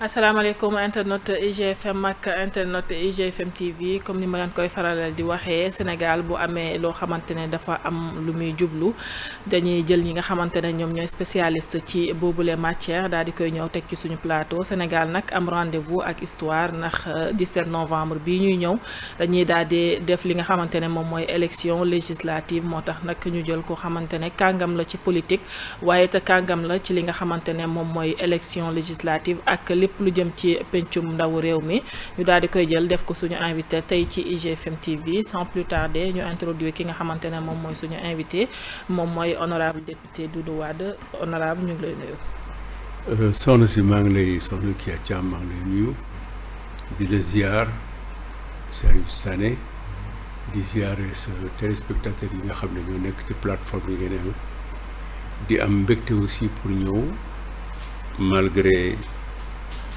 asalaamaaleykum internet IGFM ak internet IGFM TV comme ni ma leen koy faralal di waxee Sénégal bu amee loo xamante ne dafa am lu muy jublu dañuy jël ñi nga xamante ne ñoom ñooy spécialiste ci boobule matière daal di koy ñëw teg ci suñu plateau Sénégal nag am rendez-vous ak histoire ndax 17 novembre bii ñuy ñëw dañuy daal di def li nga xamante ne moom mooy élection législative moo tax nag ñu jël ko xamante ne kàngam la ci politique waaye te kàngam la ci li nga xamante ne moom mooy élection législative ak lépp lu jëm ci pencum ndawu réew mi ñu daal di koy jël def ko suñu invité tey ci IGFM TV sans plus tarder ñu introduire ki nga xamante ne moom mooy suñu invité moom mooy honorable député Doudou Wade honorable ñu ngi lay nuyu. soxna si maa ngi lay soxna Kya Thiam maa ngi lay nuyu di la ziar Salif Sané di ziare sa téléspectateurs yi nga xam ne ñoo nekk ci plateforme yi ngeen am di am mbégte aussi pour ñëw malgré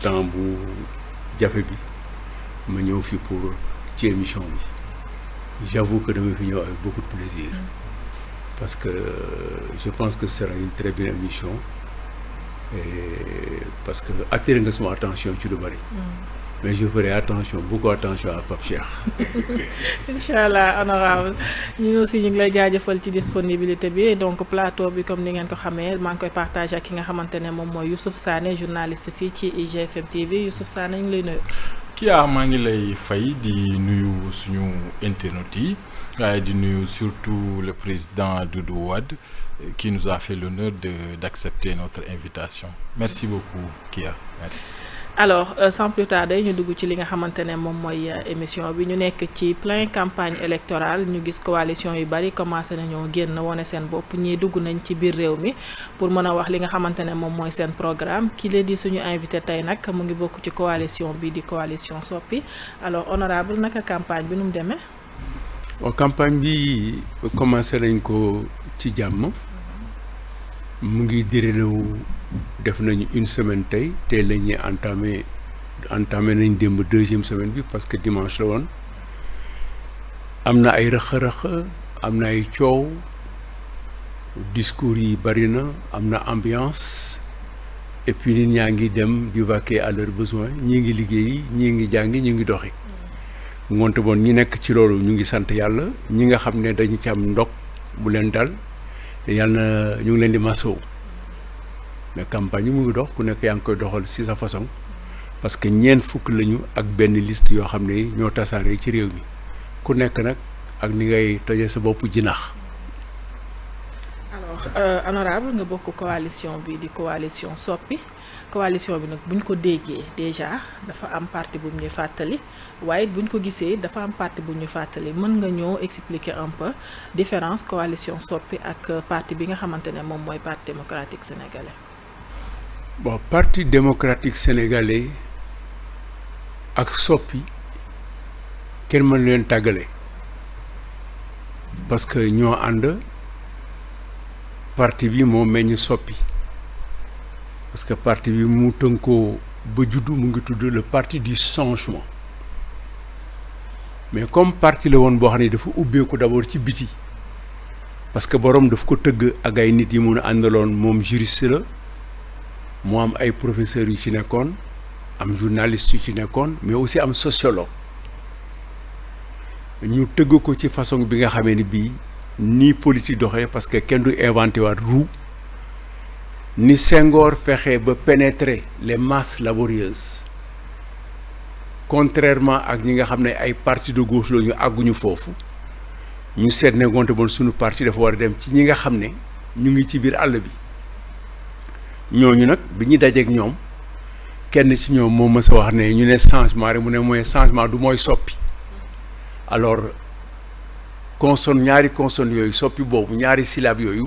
temps bu jafe bi ma ñëw fi pour ci émission bi j'avoue que dama fi ñëw avec beaucoup de plaisir parce que je pense que ce sera une très bonne émission et parce que attirer nga sama attention ci lu bari mais je ferai attention beaucoup attention à Pape Cheikh. incha allah honorable ñu aussi ñu ngi lay jaajëfal ci disponibilité bi donc plateau bi comme ni ngeen ko xamee maa ngi koy partagé ak ki nga xamante ne moom mooy Youssouf Sané journaliste fii ci IGFM TV Youssouf Sané ñu ngi lay nuyu. Kya maa ngi lay fay di nuyu suñu internautes yi waaye di nuyu surtout le président Doudou Wade qui nous a fait l'honneur d'accepter notre invitation merci beaucoup Kya. Merci. alors sans plus tarder ñu dugg ci li nga xamante ne moom mooy émission bi ñu nekk ci plein campagne électorale ñu gis coalition yu bari commencé nañoo génn wane seen bopp ñii dugg nañ ci biir réew mi pour mën a wax li nga xamante ne moom mooy seen programme ki la di suñu invité tey nag mu ngi bokk ci coalition bi di coalition Soppi alors honorable naka campagne bi nu mu demee. waaw campagne bi commencé nañ ko ci jàmm mu ngi déroulé def nañu une semaine tey la ñuy entamé nañ démb deuxième semaine bi parce que dimanche la woon am na ay rëq-rëq am na ay coow discours yi bari na am na ambiance et puis nit ñaa ngi dem di vaquer à leurs besoins ñii ngi liggéeyi ñii ngi jàngi ñu ngi doxi ngoonte bon ñi nekk ci loolu ñu ngi sant yàlla ñi nga xam ne dañu ci am ndog bu leen dal yàlla na ñu ngi leen di masawu mais campagne yi mu ngi dox ku nekk yaa ngi koy doxal ci sa façon parce que ñeent fukk lañu ak benn liste yoo xam ne ñoo tasaare ci réew mi ku nekk nag ak ni ngay tojee sa bopp jinax. alors honorable nga bokk coalition bi di coalition Soppi coalition bi nag buñ ko déggee déjà dafa am parti bu ñuy fàttali waaye buñ ko gisee dafa am parti bu ñuy fàttali mën nga ñoo expliquer un peu différence coalition Soppi ak parti bi nga xamante ne moom mooy parti démocratique sénégalais. bon parti démocratique sénégalais ak Soppi kenn mën leen tàggale parce que ñoo ànd parti bi moo meññ Soppi parce que parti bi mu tënkoo ba juddu mu ngi tudd le parti du changement mais comme parti la woon boo xam ne dafa ubbeeku d'abord ci biti parce que borom daf ko tëgg ak ay nit yi mun a àndaloon moom juriste la moo am ay professeurs yu ci nekkoon am journaliste yu ci nekkoon mais aussi am sociologue ñu tëgg ko ci façon bi nga xamee ni bii ni politique doxee parce que kenn du inventé waat roue ni Senghor fexe ba pénétrer les masses laborieuses contrairement ak ñi nga xam ne ay parti de gauche la ñu àgguñu foofu ñu seet ne gonte bon suñu parti dafa war a dem ci ñi nga xam ne ñu ngi ci biir àll bi ñooñu nag bi ñu dajeek ñoom kenn ci ñoom moo mës a wax ne ñu ne changement rek mu ne mooy changement du mooy soppi alors consonne ñaari consonne yooyu Soppi boobu ñaari syllabe yooyu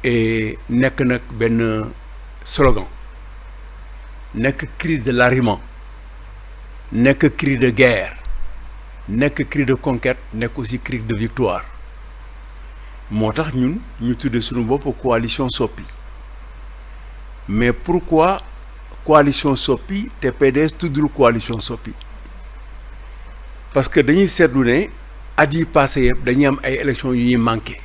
et nekk nag benn slogan nekk cri de l'arriment nekk cri de guerre nekk cri de conquête nekk aussi cri de victoire moo tax ñun ñu tudde suñu bopp coalition Soppi mais pourquoi coalition Soppi te PDS tuddul coalition Soppi parce que dañuy seetlu ne at yi passé yëpp dañuy am ay élections yu ñuy manqué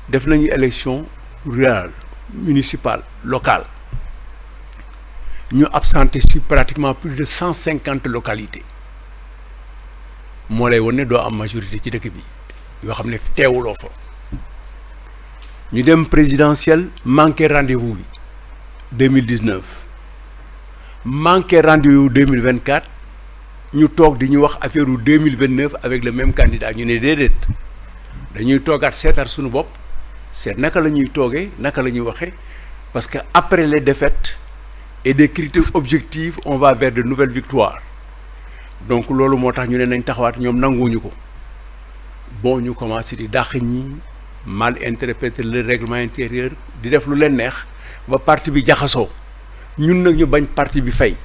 def nañu élection rurale municipale locale ñu absenté sur pratiquement plus de 150 localités moo lay wan ne doo am majorité ci dëkk bi yoo xam ne teewuloo fa ñu dem présidentielle manqué rendez-vous bi 2019 manqué rendez-vous 2024 ñu toog di ñu wax affaire u 2029 avec le même candidat ñu ne déedéet dañuy toogaat seetar suñu bopp seet naka la ñuy toogee naka la ñuy waxee parce que après les défaites et des critères objectifs on va vers de nouvelles victoires donc loolu moo tax ñu ne nañ taxawaat ñoom nanguwuñu ko bon ñu commencé di dàq ñi mal interpréter le règlement intérieur di def lu leen neex ba parti bi jaxasoo ñun nag ñu bañ parti bi fay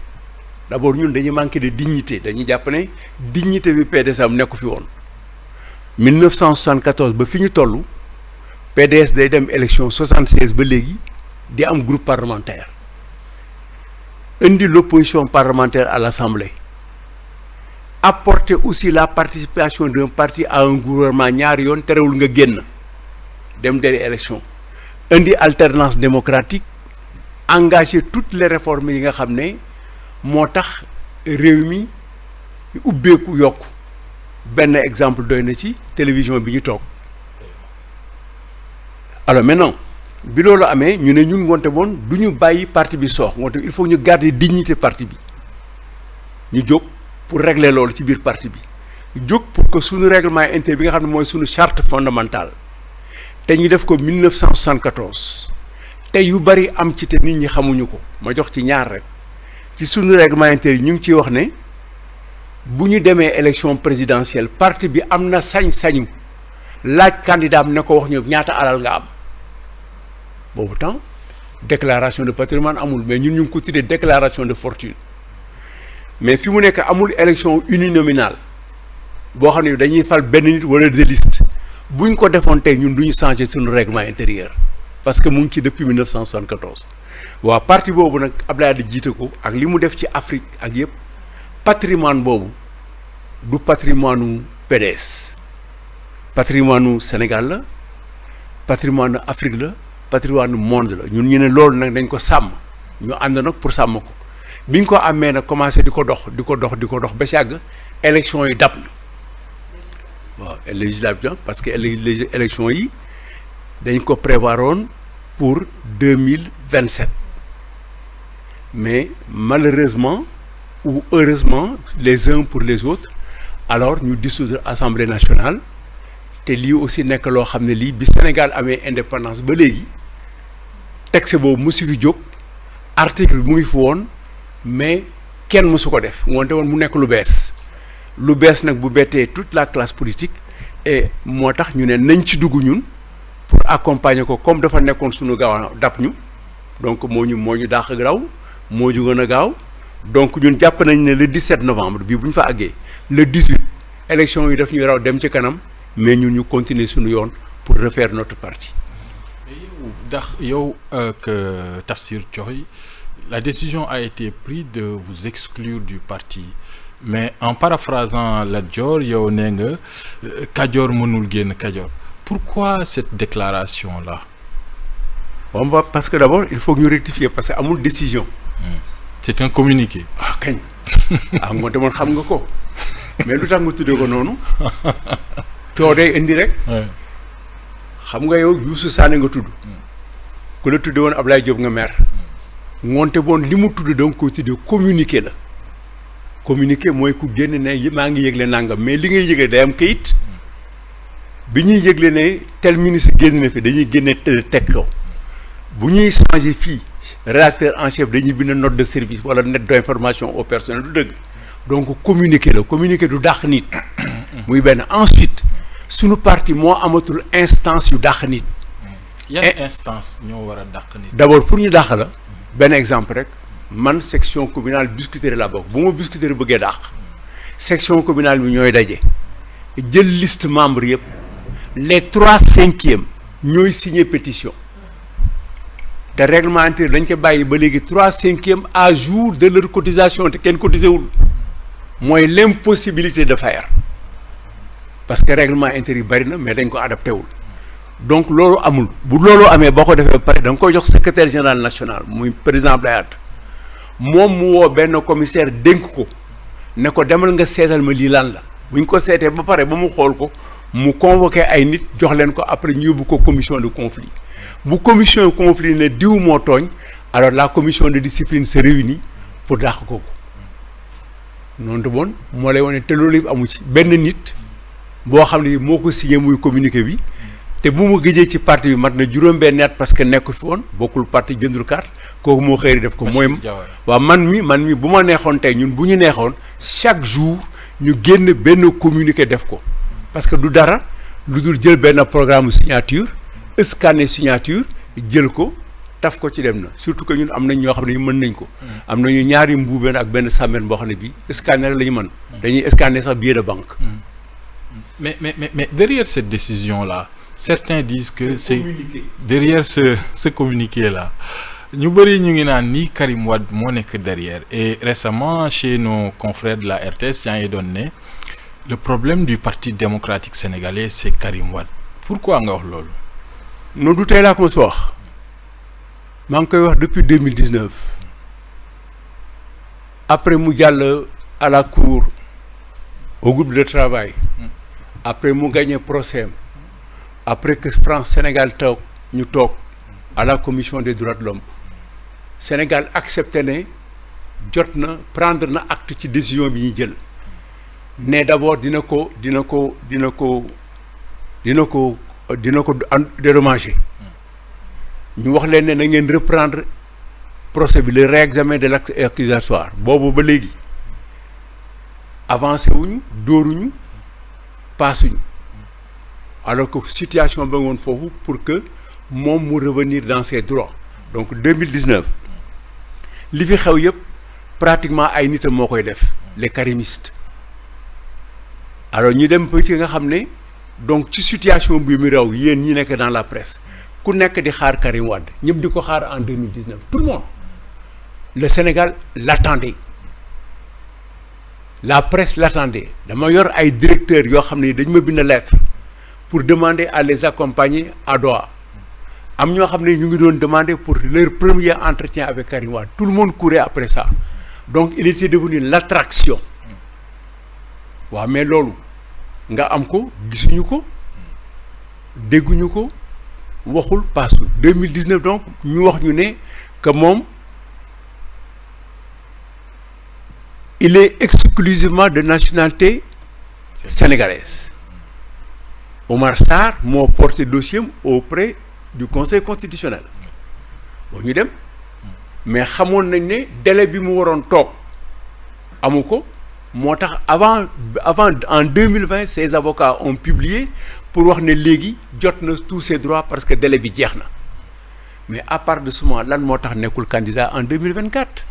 d'abord ñun dañuy manqué de dignité dañuy jàpp ne dignité bi PDS am nekku fi woon 1974 ba fi ñu toll PDS day dem élection 76 ba léegi di am groupe parlementaire indi l'opposition parlementaire à l'Assemblée apporter aussi la participation d'un parti à un gouvernement ñaari yoon terewul nga génn dem deri élection indi alternance démocratique engager toutes les réformes yi nga xam ne moo tax réew mi ubbeeku yokku benn exemple doy na ci télévision bi ñu toog alors maintenant bi loolu amee ñu ne ñun ngoonte boon du ñu bàyyi parti bi soox ngoonte il faut ñu garder dignité parti bi ñu jóg pour régler loolu ci biir parti bi jóg pour que suñu règlement intérieur bi nga xam ne mooy suñu charte fondamentale te ñu def ko 1974 te yu bari am ci te nit ñi xamuñu ko ma jox ci ñaar rek ci suñu règlement intérieur ñu ngi ciy wax ne bu ñu demee élection présidentielle parti bi am na sañ-sañu laaj candidat am ne ko wax ñu ñaata alal nga am boobu temps déclaration de patrimoine amul mais ñun ñu ngi ko tuddee déclaration de fortune mais fi mu nekk amul élection uninominale boo xam ne dañuy fal benn nit wala des listes buñ ko defoon tey ñun du ñu changer suñu règlement intérieur parce que mu ngi ci depuis 1974 waaw parti boobu nag Abdoulaye Wade jiite ko ak li mu def ci Afrique ak yëpp patrimoine boobu du patrimoine u PDS patrimoine u Sénégal la patrimoine u Afrique la patrimoine u monde la ñun ñu ne loolu nag dañ ko sàmm ñu ànd nag pour sàmm ko biñ ko amee nag commencé di ko dox ba yàgg élection yi dab ñu waaw législative parce que élection yi dañ ko prévoir woon pour 2027 mais malheureusement ou heureusement les uns pour les autres alors ñu dissoudre Assemblée nationale te lii aussi nekk loo xam ne lii bi Sénégal amee indépendance ba léegi texte boobu musu fi jóg article bi mu ngi fi woon mais kenn musu ko def ngoonte woon mu nekk lu bees nag bu bettee toute la classe politique et moo tax ñu ne nañ ci dugg ñun pour accompagner ko comme dafa nekkoon suñu gaaw dab ñu donc moo ñu dàq raw moo ñu gën a gaaw donc ñun jàpp nañ ne le 17 novembre bii bu ñu fa àggee le 18 élection yi daf ñuy raw dem ci kanam mais ñun ñu continuer suñu yoon pour refaire notre parti. ndax yow ak Tafsir Thioye la décision a été prise de vous exclure du parti mais en paraphrasant Lat Dior yow nee nga Kajoor mënul génn Kajoor pourquoi cette déclaration là. bon parce que d'abord il faut que ñu rectifier parce que amul décision. c'est un communiqué. kañ ngoonte moom xam nga ko mais lu tax nga tuddee ko noonu coo day indi rek. xam nga yow Youssou Sané nga tudd. ku la tuddee woon Ablaye Diop nga mer. ngoonte boon li mu tudd da nga koy tuddee communiqué la. communiqué mooy ku génn ne maa ngi yëgle nangam mais li ngay yëgle day am kayit bi ñuy yëgle ne tel ministre génn na fi dañuy génne teg ko bu ñuy changer fii rédacteur en chef dañuy bind note de service wala note d'information au personnel du dëgg donc communiqué la communiqué du dàq nit muy benn ensuite suñu parti moo amatul instance yu dàq nit. yan instance ñoo war a dàq nit. d'abord pour ñu dàq la benn exemple rek man section communale Biscuiterie la bokk bu ma Biscuiterie bëggee dàq section communale bi ñooy daje jël liste membre yëpp les 3/5 ñooy signer pétition te règlement intérieur dañ ko bàyyi ba léegi 3/5 à jour de leur cotisation te kenn cotisé wul mooy l'impossibilité de faire parce que règlement intérieur bari na mais dañ ko adapté wul donc loolu amul bu loolu amee boo ko defee ba pare da nga koy jox secrétaire général national muy président Abdoulaye Wade moom mu woo benn commissaire dénk ko ne ko demal nga seetal ma lii lan la bu ñu ko seetee ba pare ba mu xool ko mu convoqué ay nit jox leen ko après ñu yóbbu ko commission de conflit bu commission de conflit ne diw moo tooñ alors la commission de discipline se réunit pour dàq ko noonu de bon moo lay wane te loolu yëpp amu ci benn nit boo xam ne moo ko signé muy communiqué bi te bu mu gëjee ci parti bi mat na juróom-benn at parce que nekku fi woon bokkul parti jëndul carte kooku moo xëy def ko mooy waaw man mi bu ma neexoon tey ñun bu ñu neexoon chaque jour ñu génn benn communiqué def ko parce que du dara lu dul jël benn programme signature scanner signature jël ko taf ko ci dem na surtout que ñun am nañ ñoo xam ne mën nañ ko am nañu ñaari mbuubeen ak benn sàmmeen boo xam ne bii scanner la ñu mën dañuy scanner sax billet de banque mais derrière cette décision là certains disent que c'est derrière ce communiqué là ñu bëri ñu ngi naan ni Karim Wade moo nekk derrière et récemment chez nos confrères de la RTS yaa ngi doon ne le problème du Parti démocratique sénégalais c'est Karim Wade pourquoi nga wax loolu non du tey laa ko mos wax maa ngi koy wax depuis 2019 après mu jàll à la cour au groupe de travail après mu gagné procès après que France Sénégal toog ñu toog à la commission des droits de l'homme Sénégal accepté ne jot na prendre na acte ci décision bi ñuy jël ne d'abord dina ko dédommager ñu wax leen ne na ngeen reprendre procès bi le réexamen de l'acte accusatoire boobu ba léegi avancé wuñu dóoruñu paasuñu alors que situation ba ngoon foofu pour que moom mu revenir dans ses droits donc 2019 li fi xew yëpp pratiquement ay nitam moo koy def les karimistes alors ñu dem ba ci nga xam ne donc ci situation bi mu raw yéen ñi nekk dans la presse ku nekk di xaar Karim Wade ñëpp di ko xaar en 2019 tout le monde le Sénégal l'attendait la presse l'attendait dama yor ay directeurs yoo xam ne dañ ma bind lettre pour demander à les accompagner à Doha am ñoo xam ne ñu ngi doon demander pour leur premier entretien avec Karim Wade tout le monde courait après ça donc il était devenu l'attraction waaw mais loolu nga am ko gisuñu ko dégguñu ko waxul paasul 2019 donc ñu wax ñu ne que moom il est exclusivement de nationalité sénégalaise Omar Sarr moo porté dossier auprès du conseil constitutionnel boo ñu dem mais xamoon nañ ne délai bi mu waroon toog amu ko moo tax avant en 2020 ses avocats ont publié pour wax ne léegi jot na tous ses droits parce que délai bi jeex na mais à part de ce moment lan moo tax nekkul candidat en 2024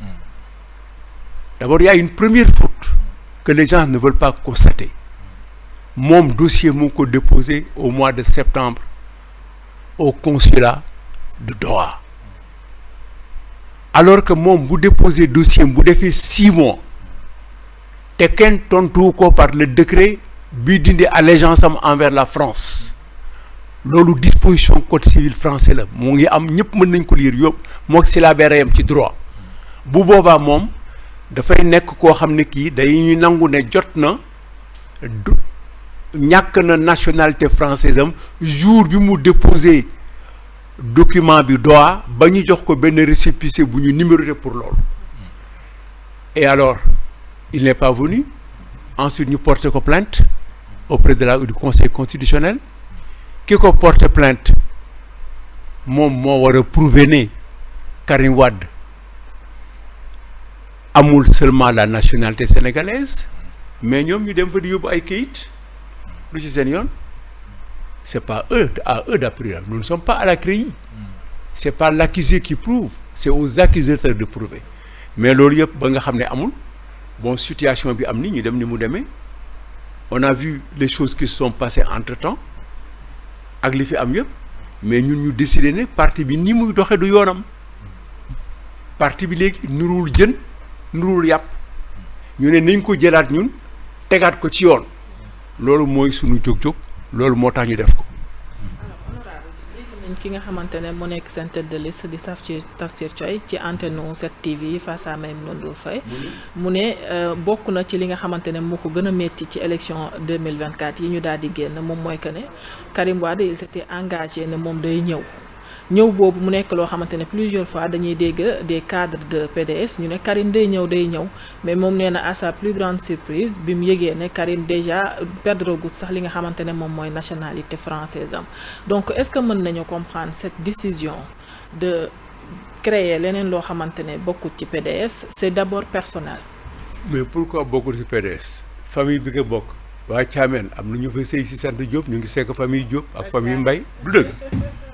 d'abord il y a une première faute que les gens ne veulent pas constater moom dossier mu ngi ko déposé au mois de septembre au consulat de Doha alors que moom bu déposé dossier bu defee 6 mois te kenn tontu ko par le décret bi dindi allégeance am envers la France loolu disposition code civil français la mu ngi am ñëpp mën nañ ko lire yóbbu moo si la bereyam ci droit bu boobaa moom dafay nekk koo xam ne kii dañuy nangu ne jot na ñàkk na nationalité française am jour bi mu déposé document bi Doha ba ñu jox ko benn récépissé bu ñu numéroté pour loolu et alors il n'est pas venu ensuite ñu porté ko plainte auprès du conseil constitutionnel ki ko porté plainte moom moo war a prouver ne Karim Wade amul seulement la nationalité sénégalaise mais ñoom ñu dem fa di yóbbu ay kayit lu ci seen yoon c'est pas à eux d'appuyer nous ne sommes pas à la CREI c'est pas l'accusé qui prouve c'est aux accusateurs de prouver mais loolu yëpp ba nga xam ne amul bon situation bi am ni ñu dem ni mu demee on a vu les choses qui se sont passées entre-temps ak li fi am yëpp mais ñun ñu décider ne parti bi ni muy doxee du yoonam parti bi léegi nuruwul jën nuruwul yàpp ñu ne nañ ko jëlaat ñun tegaat ko ci yoon loolu mooy sunu jóg-jóg loolu moo tax ñu def ko. alors honorable dégg nañ ki nga xamante ne moo nekk seen tête de liste di Tafsir Thioye ci antenne 7TV face à Maïmouna Ndour Faye mu ne bokk na ci li nga xamante ne moo ko gën a métti ci élection 2024 yi ñu daal di génn moom mooy que ne Karim Wade il s'était engagé ne moom day ñëw boobu mu nekk loo xamante ne plusieurs fois dañuy dégg des cadres de PDS ñu ne Karim day ñëw mais moom nee na à sa plus grande surprise bi mu yëgee ne Karim déjà perdre gut sax li nga xamante ne moom mooy nationalité française am donc est-ce que mën nañu comprendre cette décision de créer leneen loo xamante ne bokkut ci PDS c'est d'abord personnel. mais pourquoi bokkul ci PDS famille bi nga bokk waa Thiamène am na ñu fa sëy ci sant Diop ñu ngi sekk famille Diop ak famille Mbaye du dëgg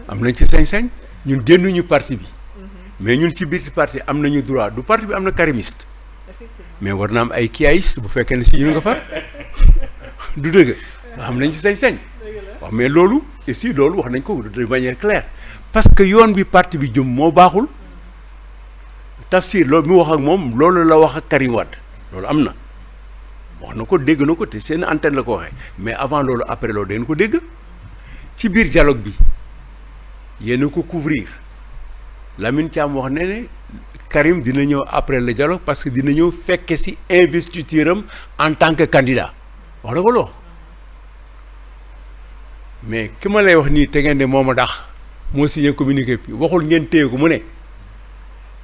am nañ ci sañ-sañ ñun génnuñu parti bi mais ñun ci biir parti am nañu droit du parti bi am na karimiste mais war na am ay kiyaayiste bu fekkee ne si ñu nga fa du dëgg am nañ ci sañ-sañ waaw mais loolu aussi loolu wax nañ ko de manière claire parce que yoon bi parti bi jëm moo baaxul Tafsir loolu mu wax ak moom loolu la wax ak Karim Wade loolu am na wax na ko dégg na ko te seen antenne la ko waxee mais avant loolu après loolu dañ ko dégg ci biir dialogue bi yéen a ko couvrir Lamine Thiam wax ne Karim dina ñëw après le dialogue parce que dina ñëw fekke ci investiture am en tant que candidat wax na ko loo mais ki ma lay wax nii te ngeen ne moo ma dax moo signé communiqué bi waxul ngeen téye ko mu ne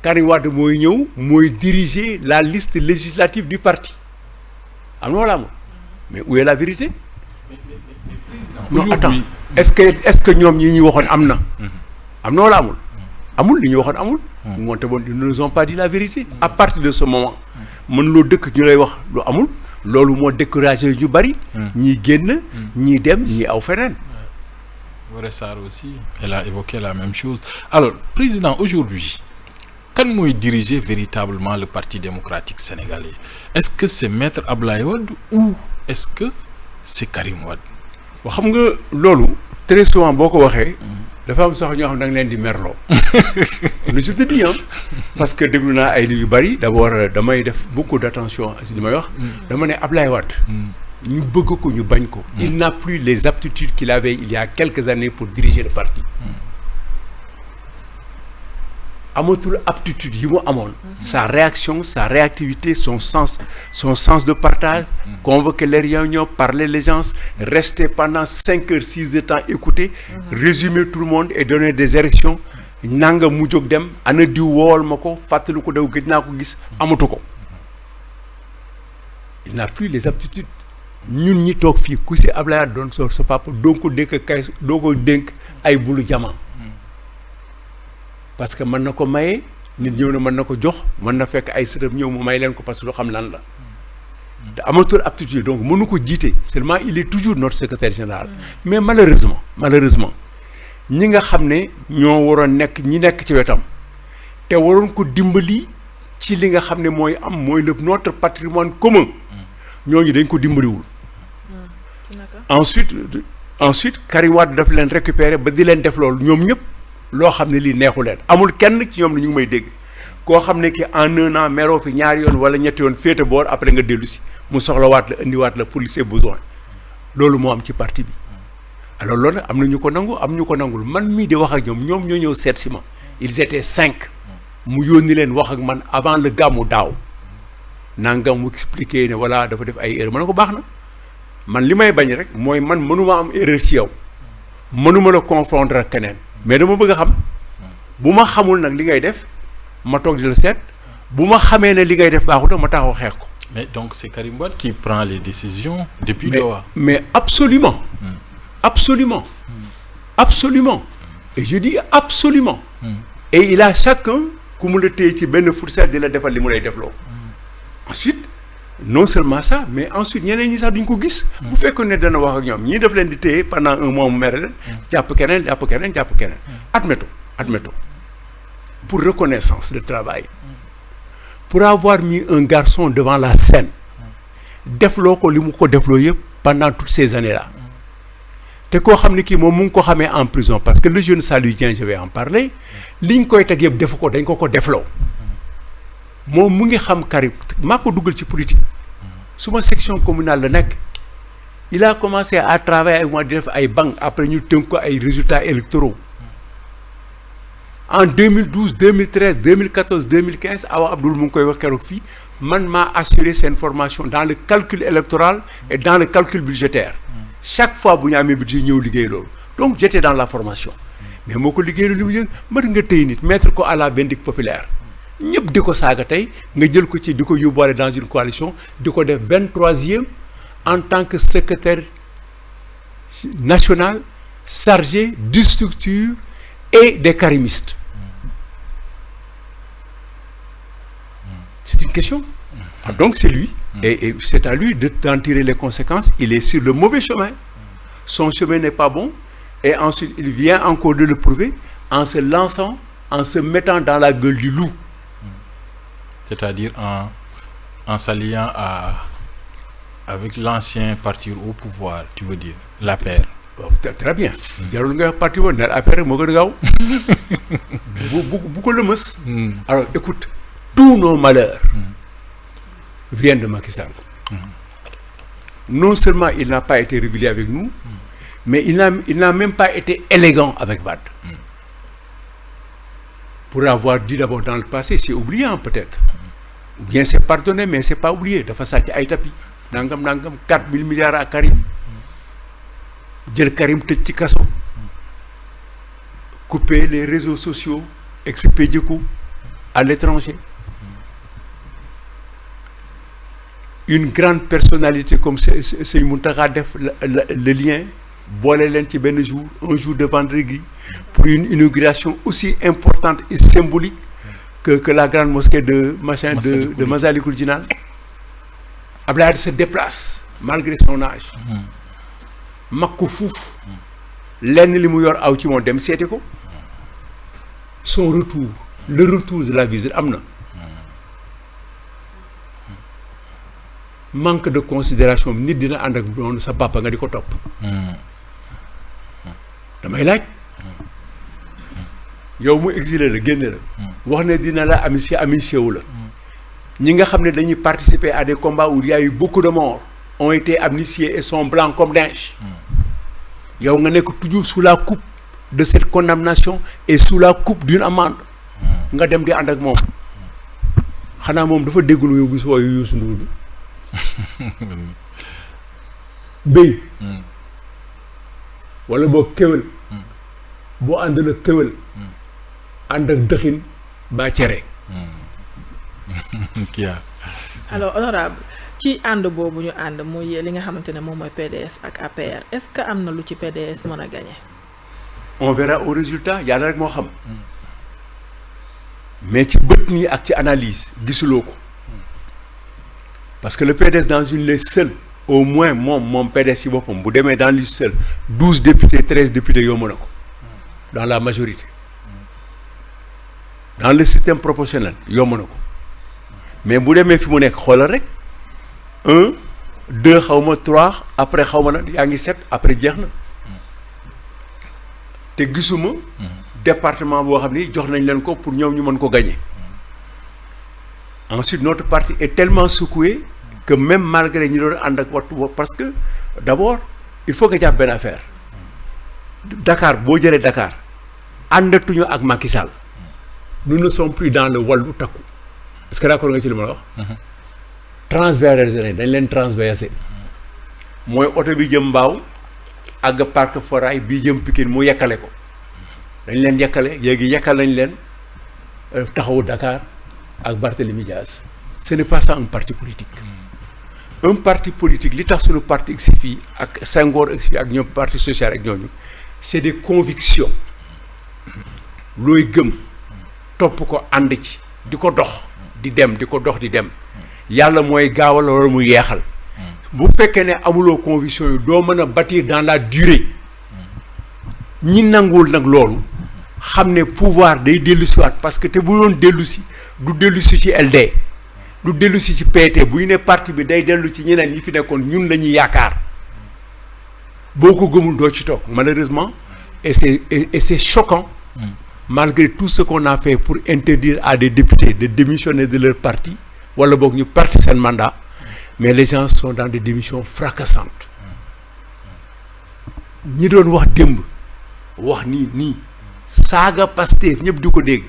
Karim Wade mooy ñëw mooy diriger la liste législative du parti am na wala amul mais où est la vérité? non attends est-ce que ñoom ñi ñu waxoon am na wala amul li ñu waxoon amul ngoonte bon ils ne nous ont pas dit la vérité à partir de ce moment mën loo dëkk ñu lay wax lu amul loolu moo découragé ñu bari ñii génn ñii dem ñii aw feneen. Woré Sarr aussi elle a évoqué la même chose. Alors président, aujourd'hui kan mooy diriger véritablement le Parti démocratique sénégalais? Est-ce que c'est Maître Abdoulaye Wade ou est-ce que c'est Karim Wade? wax xam nga loolu très souvent boo ko waxee dafa am sax ñoo xam da nga leen di merloo lu je te dis parce que déglu naa ay nit yu bari d'abord damay def beaucoup d'attention si li may wax dama ne Abdoulaye Wade ñu bëgg ko ñu bañ ko il n'a plus les aptitudes qu'il avait il y a quelques années pour diriger le parti amatul aptitude yi mu amoon sa réaction, sa réactivité, son sens de partage, convoquer les réunions, parler les gens, rester pendant 5 heures, 6 heures de temps, écouter, résumer tout le monde et donner des érections. Nanga mu jóg dem ana di wool ma ko fàttali ko daw gëj naa ko gis amatu ko. Il n'a plus les aptitudes. ñun ñi toog fii ku si Ablaye doon soo sa papa doo ko dénk ay bulu jama parce que mën na ko maye nit ñëw na mën na ko jox mën na fekk ay sërëm ñëw mu may leen ko parce que lu xam lan la te amatul aptitude donc mënu ko jiite seulement il est toujours notre secrétaire général mais malheureusement ñi nga xam ne ñoo waroon nekk ñi nekk ci wetam te waroon ko dimbali ci li nga xam ne mooy notre patrimoine commun ñooñu dañ ko dimbaliwul ensuite Karim Wade daf leen récupérer ba di leen def loolu ñoom ñëpp loo xam ne lii neexu leen amul kenn ci ñoom ne ñu ngi may dégg koo xam ne ki en 1 an meroo fi ñaari yoon wala ñetti yoon féete boor après nga dellu si mu soxlawaat la indiwaat la pour ses besoins loolu moo am ci parti bi alors loolu nag am na ñu ko nangu am ñu ko nangul man mii di wax ak ñoom ñoo ñëw seet si ma ils étaient 5 mu yónni leen wax ak man avant le gàmmu daaw nangam mu expliqué ne voilà dafa def ay erreur ma ne ko baax na man li may bañ rek mooy man mënuma am erreur ci yow mënuma la confondre ak keneen mais dama bëgg a xam bu ma xamul nag li ngay def ma toog di la seet bu ma xamee ne li ngay def baaxul ma taxaw xeex ko. mais donc c'est Karim Wade qui prend les décisions depuis Doha. mais absolument et je dis absolument et il a chacun ku mu la téye ci benn fourchette di la defal li mu lay defloo ensuite non seulement ça mais ensuite ñeneen ñi sax duñ ko gis bu fekkoon ne dana wax ak ñoom ñii daf leen di téye pendant 1 mois mu mere leen jàpp keneen admettons pour reconnaissance de travail pour avoir mis un garçon devant la scène defloo ko li mu ko defloo yëpp pendant toutes ces années là te koo xam ne kii moom mu ngi ko xamee en prison parce que le jeune Saliou Dieng je vais en parler liñ koy teg yëpp defu ko dañ ko defloo moom mu ngi xam Karim maa ko dugal ci politique suma section communale la nekk il a commencé à travailler avec moi di def ay banque après ñu tënk ko ay résultats électoraux en 2012 2013 2014 2015 Awa Abdoul mu ngi koy wax keroog fii man maa assuré seen formation dans le calcul électoral et dans le calcul budgétaire chaque fois bu ñu amee budget ñëw liggéey loolu donc j'étais dans la formation mais moo ko liggéey lu mu yëg mën nga tëy nit mettre ko à la vindicte populaire ñëpp di ko saaga tey nga jël ko ci di ko yóbbuwaale dans une coalition di ko def 23e en tant que secrétaire national chargé de structure et des karimistes. C'est une question. Ah, donc c'est lui. Et c'est à lui d'en tirer les conséquences. Il est sur le mauvais chemin. Son chemin n'est pas bon. Et ensuite, il vient encore de le prouver en se lançant, en se mettant dans la gueule du loup. C'est-à-dire en s'alliant avec l'ancien parti au pouvoir, tu veux dire, l'APR. Oh, très bien. jarul nga parti woon nel APR moo gën a gaaw bu ko lëmës. Alors écoute, tous nos malheurs viennent de Macky Sall. Non seulement il n'a pas été régulier avec nous, mais il n'a même pas été élégant avec Wade. Pour avoir dit d'abord dans le passé, c'est oubliant peut-être. Ou bien c'est pardonné, mais c'est pas oublié. Dafa sàcc ay tapis nangam 4000 milliards à Karim. jël Karim tëj ci kaso. couper les réseaux sociaux, expédier ko à l'étranger. Une grande personnalité comme Sëñ Mountakha def le lien boole leen ci benn jour, un jour de vendredi, pour une inauguration aussi importante et symbolique que la grande mosquée de Massalikul Jinaan. Abdoulaye Wade se déplace malgré son âge. mag ko fuuf lenn li mu yor aw ci moom dem seeti ko. Son retour, le retour de la visite am na. Manque de considération nit dina ànd ak noonu sa papa nga di ko topp. damay laaj. yow mu exilé la génne la. wax ne dina la amnistié wu la. ñi nga xam ne dañuy participer à des combats où il y a eu beaucoup de morts ont été amnistiés et sont blancs comme neige. yow nga nekk toujours sous la coupe de cette condamnation et sous la coupe d'une amende. nga dem di ànd ak moom. xanaa moom dafa déggul yow gis wooyu Youssou Ndour bi. béy. wala boo kéwél. boo ànd la kéwél. ànd ak dëxin baa cere. alors honorable ci ànd boobu ñu ànd muy li nga xamante ne moom mooy PDS ak APR est-ce que am na lu ci PDS mën a gagné. on verra au résultat yàlla rek moo xam. mais ci bët nii ak ci analyse gisuloo ko. parce que le PDS dans une liste seule au moins moom PDS ci boppam bu demee dans liste seule 12 députés 13 députés yomb na ko dans la majorité. dans le système proportionnel yomb na ko mais bu demee fi mu nekk xoolal rek 1 2 xaw ma 3 après xaw ma na yaa ngi 7 après jeex na te gisuma département boo xam ni jox nañ leen ko pour ñoom ñu mën ko gagner. Ensuite notre parti est tellement secoué que même malgré ñi doon ànd ak wattu parce que d'abord il faut que jàpp benn affaire Dakar boo jëlee Dakar àndatuñu ak Macky Sall. Nous ne sommes plus dans le wàllu takku est-ce que d'accord nga ci li ma la wax. transversé dañ leen transversé mooy oto bi jëm Mbao àgg Parc Foirail bii jëm Pikine mu yekkale ko dañ leen yekkale léegi yekkal nañ leen taxawu Dakar ak Barthélémy Diaz. Ce n'est pas ça un parti politique. Un parti politique li tax suñu parti egsi fii ak Senghor egsi fii ak ñoom parti social ak ñooñu c'est des convictions looy gëm. topp ko ànd ci di ko dox di dem di ko dox di dem yàlla mooy gaawal wala muy yeexal bu fekkee ne amuloo conviction yi doo mën a bâtir dans la durée ñi nanguwul nag loolu xam ne pouvoir day dellu si waat parce que te bu doon dellu si du dellu si ci LD du dellu si ci PT bu ñu ne parti bi day dellu ci ñeneen ñi fi nekkoon ñun la ñuy yaakaar boo ko gëmul doo ci toog malheureusement et c'est choquant. Malgré tout ce qu'on a fait pour interdire à des députés de démissionner de leur parti wala boog ñu perdre seen mandat mais les gens sont dans des démissions fracassantes ñi doon wax démb wax nii saaga Pastef ñëpp di ko dégg.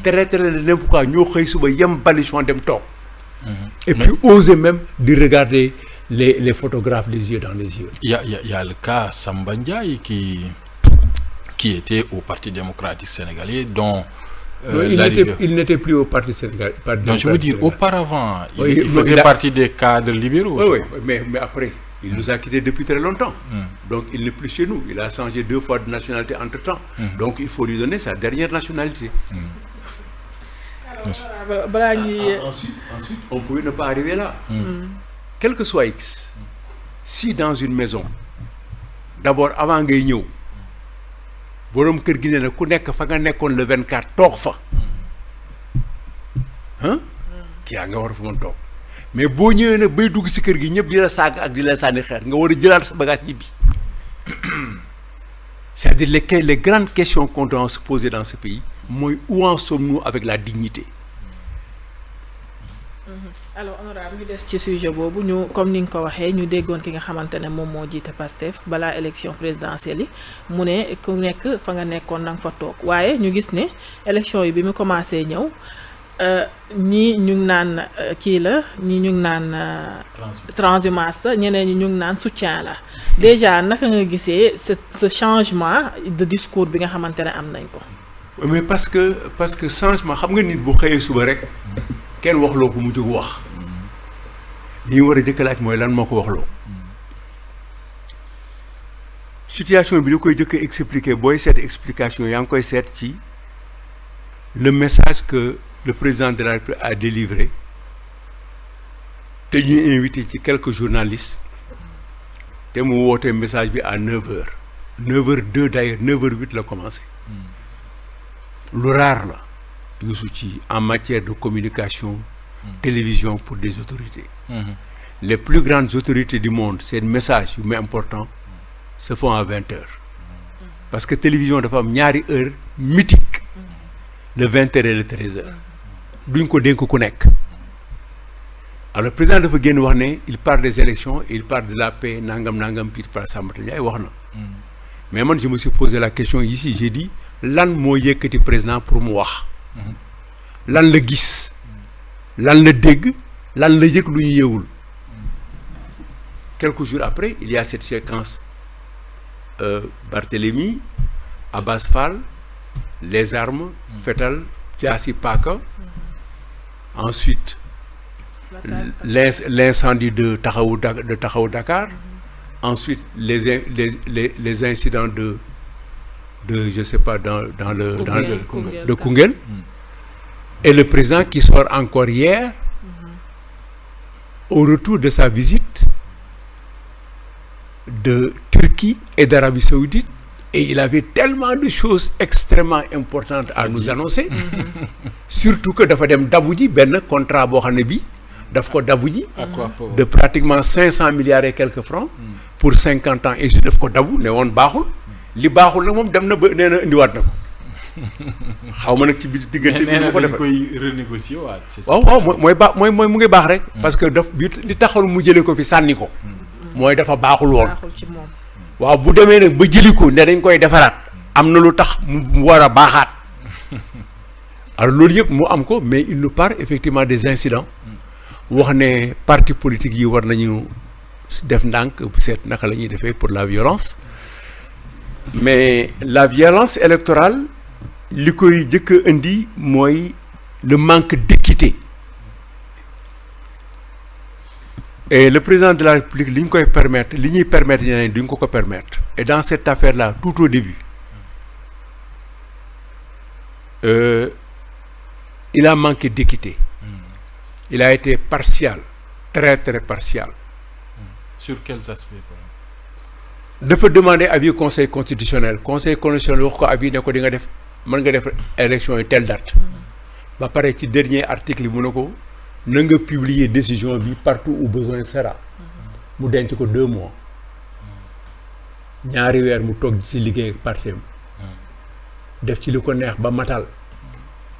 traité de n'importe quoi ñoo xëy suba yem balichon dem toog. et puis oser même de regarder les photographes les yeux dans les yeux. Il y a le cas Samba Ndiaye qui était au Parti démocratique sénégalais dont il n'était plus au Parti sénégalais. Non, je veux dire auparavant il faisait partie des cadres libéraux. Oui, mais après il nous a quittés depuis très longtemps. Donc il n'est plus chez nous. Il a changé 2 fois de nationalité entre-temps. Donc il faut lui donner sa dernière nationalité. Ensuite, on pouvait ne pas arriver là. Quel que soit X, si dans une maison, d'abord avant ngay ñëw borom kër gi ne na ku nekk fa nga nekkoon le 24 toog fa kii nga war a fa mën toog mais boo ñëwee nag bay dugg si kër gi ñëpp di la saag ak di la sànni xeer nga war a jëlaat sa bagage ñibbi. C'est-à-dire les grandes questions qu'on doit se poser dans ce pays mooy où en sommes-nous avec la dignité. Alors honorable ñu des ci sujet boobu ñu comme ni nga ko waxee ñu déggoon ki nga xamante ne moom moo jiite Pastef balaa élection présidentielle yi mu ne ku nekk fa nga nekkoon na nga fa toog waaye ñu gis ne élection yi bi mu commencé ñëw ñii ñu ngi naan kii la ñii ñu ngi naan transhumance la ñeneen ñi ñu ngi naan soutien la déjà naka nga gisee ce changement de discours bi nga xamante ne am nañ ko. mais parce que changement xam nga nit bu xëyee suba rek kenn waxloo ko mu jóg wax li ñu war a jëkk laaj mooy lan moo ko waxloo situation bi li koy jëkk expliquer booy seet explication yaa ngi koy seet ci le message que le président de la République a délivré te ñuy invité ci quelques journalistes te mu wootee message bi à 9h 9h02 d'ailleurs 9h08 la commencé lu rare la yusu ci en matière de communication télévision pour des autorités les plus grandes autorités du monde seen message yu mais important se font à 20h parce que télévision dafa am ñaari heure mythique le 20h et le 13h duñ ko dénk ku nekk alors le président dafa génn wax ne il parle des élections il parle de la paix nangam piir par Samba Ndiaye wax na mais man je me suis posé la question ici j'ai dit lan moo yëkkati président pour mu wax lan la gis lan la dégg lan la yëg lu ñu yëwul quelques jours après il y a cette séquence Barthélemy Abbas Fall les armes fetal jaasi paaka ensuite l'incendie de Taxawu Dakar ensuite les incidents de je sais pas de Koungheul et le président qui sort encore hier au retour de sa visite de Turquie et d'Arabie Saoudite et il avait tellement de choses extrêmement importantes à nous annoncer surtout que dafa dem dabu ji benn contrat boo xam ne bi daf ko dabu ji de pratiquement 500 milliards et quelques francs pour 50 ans et je daf ko dabu ne woon baaxul li baaxul nag moom dem na ba nee na indiwaat na ko xaw ma nag ci biir diggante bi mu ko defee koy renégocier waat. waaw mooy baax mooy mu ngi baax rek. parce que daf bi li taxoon mu jëlee ko fi sànni ko. mooy dafa baaxul woon. waaw bu demee nag ba jëli ko ne dañ koy defaraat. am na lu tax mu war a baaxaat. alors loolu yëpp mu am ko mais il nous parle effectivement des incidents. wax ne parti politique yi war nañu def ndànk seet naka la ñuy defee pour la violence. mais la violence électorale li koy jëkk a indi mooy le manque d'équité et le président de la République li ñu koy permettre li ñuy permettre ñeneen duñ ko permettre et dans cette affaire là tout au début il a manqué d'équité il a été partial très très partial. Sur quels aspects? dafa demander avis conseil constitutionnel wax ko avis ne ko di nga def mën nga def élection yi telle date ba pare ci dernier article yi mu ne ko na nga publier décision bi partout où besoin sera mu denc ko 2 mois ñaari weer mu toog ci liggéey ak partem def ci li ko neex ba matal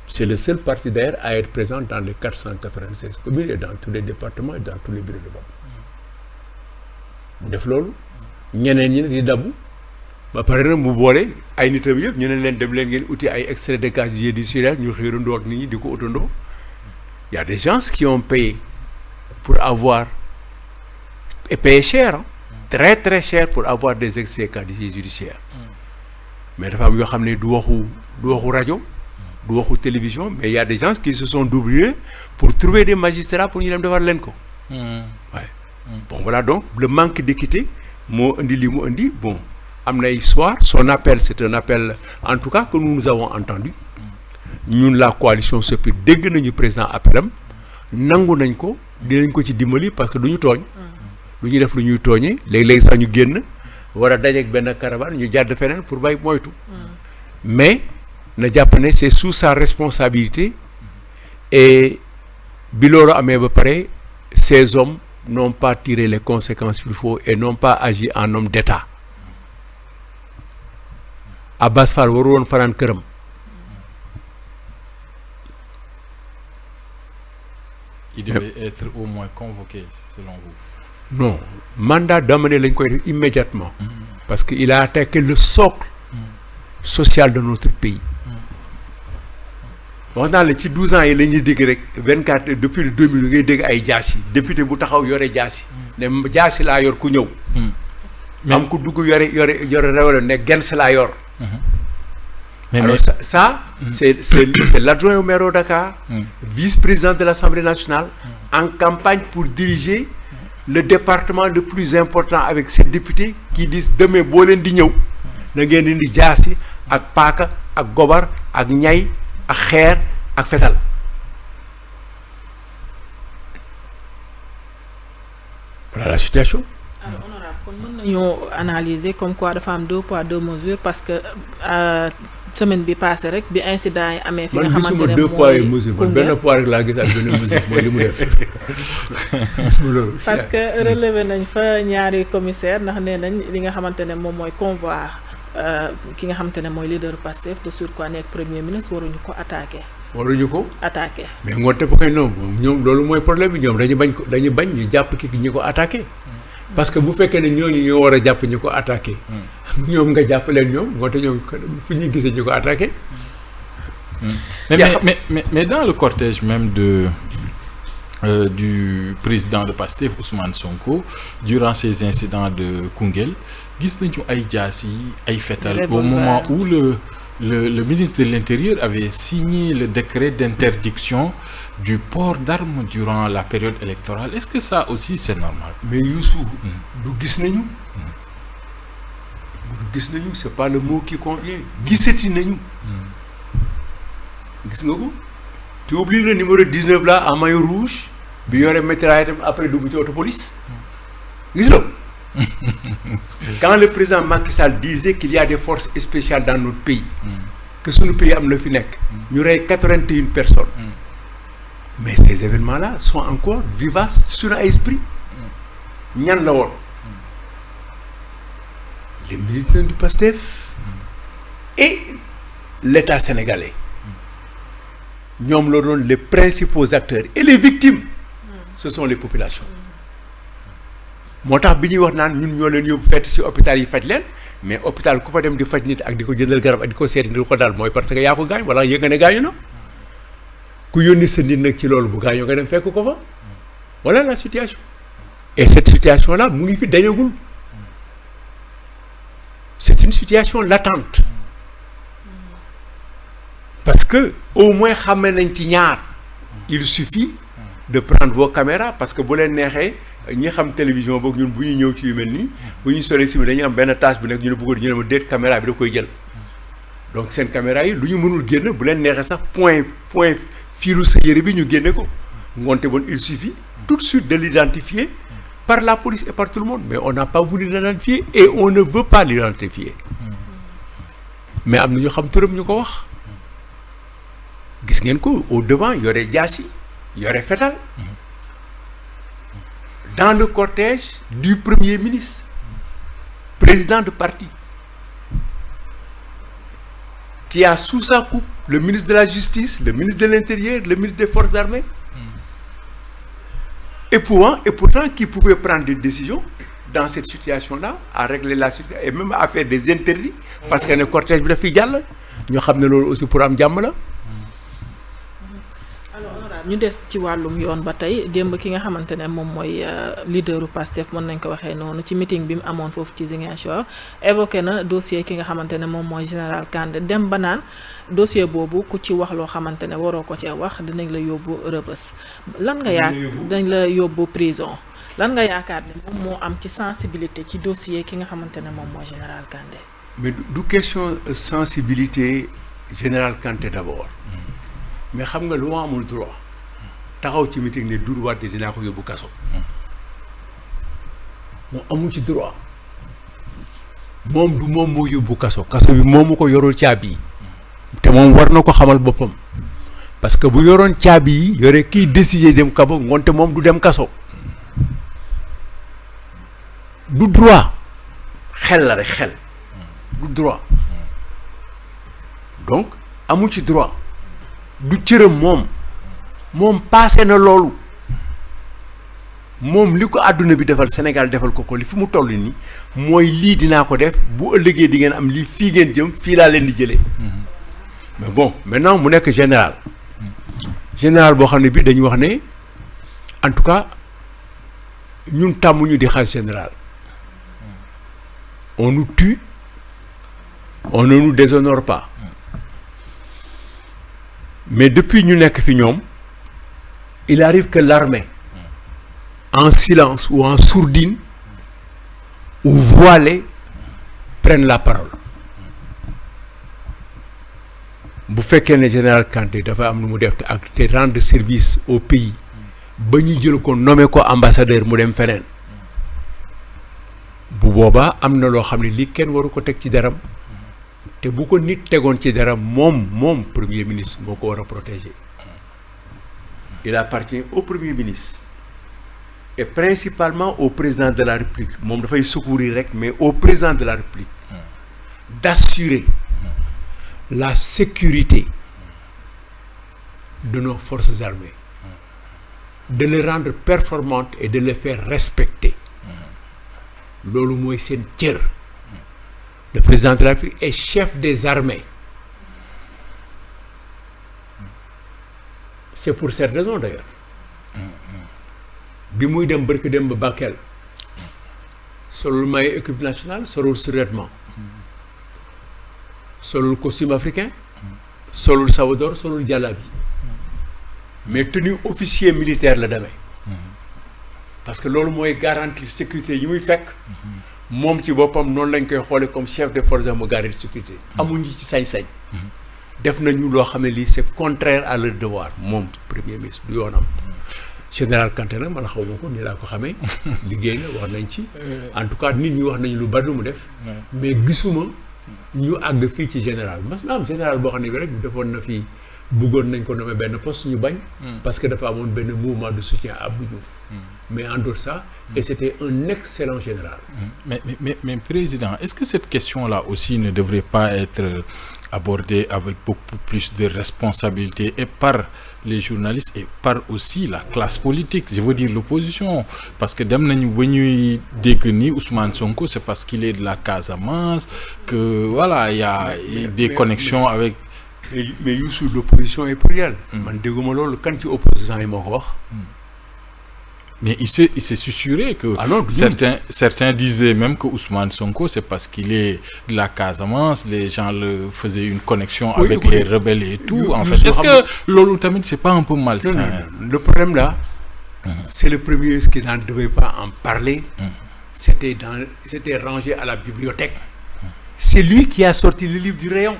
c'est le seul parti d'ailleurs à être présent dans les 496 communes et dans tous les départements et dans tous les bureaux de vote mu def loolu ñeneen ñi di dabu ba pare nag mu boole ay nitam yëpp ñu ne leen dem leen ngeen uti ay extrait de casier judiciaire ñu xiirandoo ak nit ñi di ko utandoo. Y a des gens qui ont payé pour avoir et payé cher, très très cher pour avoir des extraits de casier judiciaire. Mais dafa am yoo xam ne du waxu rajo, du waxu télévision, mais y a des gens qui se sont débrouillés pour trouver des magistrats pour ñu dem defar leen ko. Ouais. Bon voilà, donc le manque d'équité moo indi li mu indi. Bon, am na histoire, son appel c'est un appel en tout cas que nous avons entendu. ñun la coalition Sopi dégg nañu président appelam nangu nañ ko dinañ ko ci dimbali parce que du ñu tooñ. du ñu def lu ñuy tooñee léeg-léeg sax ñu génn war a dajeeg benn caravane ñu jàdd feneen pour bay moytu. mais na jàpp ne c'est sous sa responsabilité et bi loolu amee ba pare ces hommes n'ont pas tiré les conséquences qu'il faut et n'ont pas agi en homme d'État. Abbas Fall waru woon fanaan këram. Il devait être au moins convoqué, selon vous. Non, mandat d'amener lañ koy def immédiatement. Parce que il a attaqué le socle social de notre pays. wax naa la ci 12 ans yi la ñuy dégg rek 24 depuis le 2000 ngay dégg ay jaasi député bu taxaw yore jaasi. ne jaasi laa yor ku ñëw. am ku dugg yore réewle ne gens laa yor. Alors ça c'est l'adjoint au maire de Dakar, vice-président de l'Assemblée nationale, en campagne pour diriger le département le plus important avec ses députés qui disent demain boo leen di ñëw na ngeen indi jaasi ak paaka ak gobar ak ñay ak xeer ak fetal. Voilà la situation. Alors honorable kon mën nañoo analyser comme quoi dafa am 2 poids 2 mesures parce que semaine bi passé rek bi incident yi amee. fi nga xamante ne man gisuma 2 poids et mesures man benn poids rek laa gis ak benn mesure mooy li mu def. parce que relevé nañ fa ñaari commissaire ndax nee nañ li nga xamante ne moom mooy convoi ki nga xamante ne mooy leader Pastef de surcroît nekk premier ministre waruñu ko attaqué. waruñu ko attaqué. mais ngoonte ba koy non ñoom loolu mooy problème bi ñoom dañu bañ ñu jàpp ki ñi ko attaqué. parce que bu fekkee ne ñooñu ñoo war a jàpp ñu ko attaqué. ñoom nga jàpp leen ñoom ngoonte ñoom fu ñuy gisee ñu ko attaqué. mais dans le cortège même du président de Pastef Ousmane Sonko durant ces incidents de Koungheul gis nañu ay jaas yi ay fetal au moment où le ministre de l'Intérieur avait signé le décret d'interdiction du port d'armes durant la période électorale. Est-ce que ça aussi c'est normal? Mais Youssou, du gis nañu. Du gis nañu, c'est pas le mot qui convient. Gisati nañu. Gis nga ko? Tu oublies le numéro 19 là en maillot rouge bi yore mitraillette après dugg ci auto police. Gis nga. Quand le président Macky Sall disait qu'il y a des forces spéciales dans notre pays, que suñu pays am na fi nekk, ñu rey 81 personnes. Mais ces événements-là sont encore vivaces sur un esprit. ñan la woon les militants du PASTEF et l'État sénégalais. ñoom la doon les principaux acteurs et les victimes ce sont les populations. moo tax bi ñuy wax naan ñun ñoo leen yóbbu fett ci hôpital yi faj leen mais hôpital ku fa dem di faj nit ak di ko jëndal garab ak di ko seeti di ko daal mooy parce que yaa ko gaañ wala yëg nga ne gaañu na ku yónni sa nit nag ci loolu bu gaañoo nga dem fekk ko fa. Voilà la situation et cette situation là mu ngi fi dañagul c'est une situation latente parce que au moins xàmme nañ ci ñaar il suffit de prendre vos caméras parce que bu leen neexee ñi xam télévision boog ñun bu ñuy ñëw ci yu mel nii bu ñuy solee si dañuy am benn tâche bu nekk ñu ne bëggoon ñu ne ma déet caméra bi da koy jël donc seen caméra yi lu ñu mënul génn bu leen neexee sax point fiilu sa yére bi ñu génne ko ngoonte bon il suffit tout de suite de l'identifier par la police et par tout le monde mais on n'a pas voulu l'identifier et on ne veut pas l'identifier mais am na ñu xam turam ñu ko wax gis ngeen ko au devant yore jaasi yore fetal dans le cortège du premier ministre président de parti qui a sous sa coupe le ministre de la justice, le ministre de l'Intérieur, le ministre des forces armées et pourtant qui pouvait prendre des décisions dans cette situation-là à régler la situation et même à faire des interdits parce que ne cortège bi daf fi jàll ñoo xam ne loolu aussi pour am jàmm la. ñu des ci wàllum yoon ba tey démb ki nga xamante ne moom mooy leaderu Pastef mën nañ ko waxee noonu ci meeting bi mu amoon foofu ci Ziguinchor évoqué na dossier ki nga xamante ne moom mooy général Kandé dem ba naan dossier boobu ku ci wax loo xamante ne waroo ko cee wax dinañ la yóbbu rëbës. lan nga dañ la yóbbu prison lan nga yaakaar ne moom moo am ci sensibilité ci dossier ki nga xamante ne moom mooy général Kandé. mais du question sensibilité général Kandé d'abord mais xam nga lu ma amul droit. taxaw ci meeting ne Doudou Wade dinaa ko yóbbu kaso moom amul ci droit moom du moom moo yóbbu kaso bi moomu ko yorul caabi yi te moom war na ko xamal boppam parce que bu yoroon caabi yi yore kiy décider dem kabo ngoonte moom du dem kaso du droit xel la rek xel du droit donc amul ci droit du cëram moom passé na loolu moom li ko àdduna bi defal Sénégal defal ko li fi mu toll nii mooy lii dinaa ko def bu ëllëgee di ngeen am lii fii ngeen jëm fii laa leen di jëlee mais bon maintenant mu nekk général boo xam ne bii dañu wax ne en tout cas ñun tàmmuñu di xas général on nous tue on ne nous déshonore pas mais depuis ñu nekk fi ñoom. Il arrive que l'armée, en silence ou en sourdine, ou voilée, prenne la parole. bu fekkee ne général Kandé dafa am lu mu def ak te rendre service au pays ba ñu jël ko nommé ko ambassadeur mu dem feneen bu boobaa am na loo xam ne lii kenn waru ko teg ci daram te bu ko nit tegoon ci daram moom premier ministre moo ko war a protéger. Il appartient au Premier ministre et principalement au président de la République moom dafay secourir rek mais au président de la République d'assurer la sécurité de nos forces armées de les rendre performantes et de les faire respecter loolu mooy seen cër. Le président de la République est chef des armées. C'est pour cette raison d'ailleurs bi muy dem barke dem ba Bakel solul maillot équipe nationale solul survêtement solul costume africain solul sawador solul jàllabi mais tenue officier militaire la demee parce que loolu mooy garantir sécurité yi muy fekk moom ci boppam noonu lañ koy xoole comme chef des forces mu garantir sécurité amuñu ci sañ-sañ def nañu loo xam ne lii c'est contraire à leur devoir moom premier ministre du yoonam général Kandé nag man xaw ma ko ni laa ko xamee liggéey na wax nañ ci en tout cas nit ñi wax nañu lu bari lu mu def mais gisuma ñu àgg fii ci général mas na am général boo xam ne bi rek defoon na fii bëggoon nañ ko nommer benn poste ñu bañ parce que dafa amoon benn mouvement de soutien à Abdou Diouf mais en dehors de ça et c'était un excellent général. Mais président, est-ce que cette question-là aussi ne devrait pas être abordée avec beaucoup plus de responsabilité et par les journalistes et par aussi la classe politique, je veux dire l'opposition, parce que dem nañu ba ñuy dégg ni Ousmane Sonko c'est parce qu'il est de la Casamance que voilà il y a des connexions avec. mais Youssou l'opposition est plurielle. man dégguma loolu kan ci opposition yi moo ko wax. Mais il s'est susurré que certains disaient même que Ousmane Sonko c'est parce qu'il est de la Casamance, les gens le faisaient une connexion avec les rebelles et tout. En fait, est-ce que loolu tamit c'est pas un peu malsain? Non. Le problème là, c'est le premier ministre qui n'en devait pas en parler. C'était rangé à la bibliothèque. C'est lui qui a sorti le livre du rayon.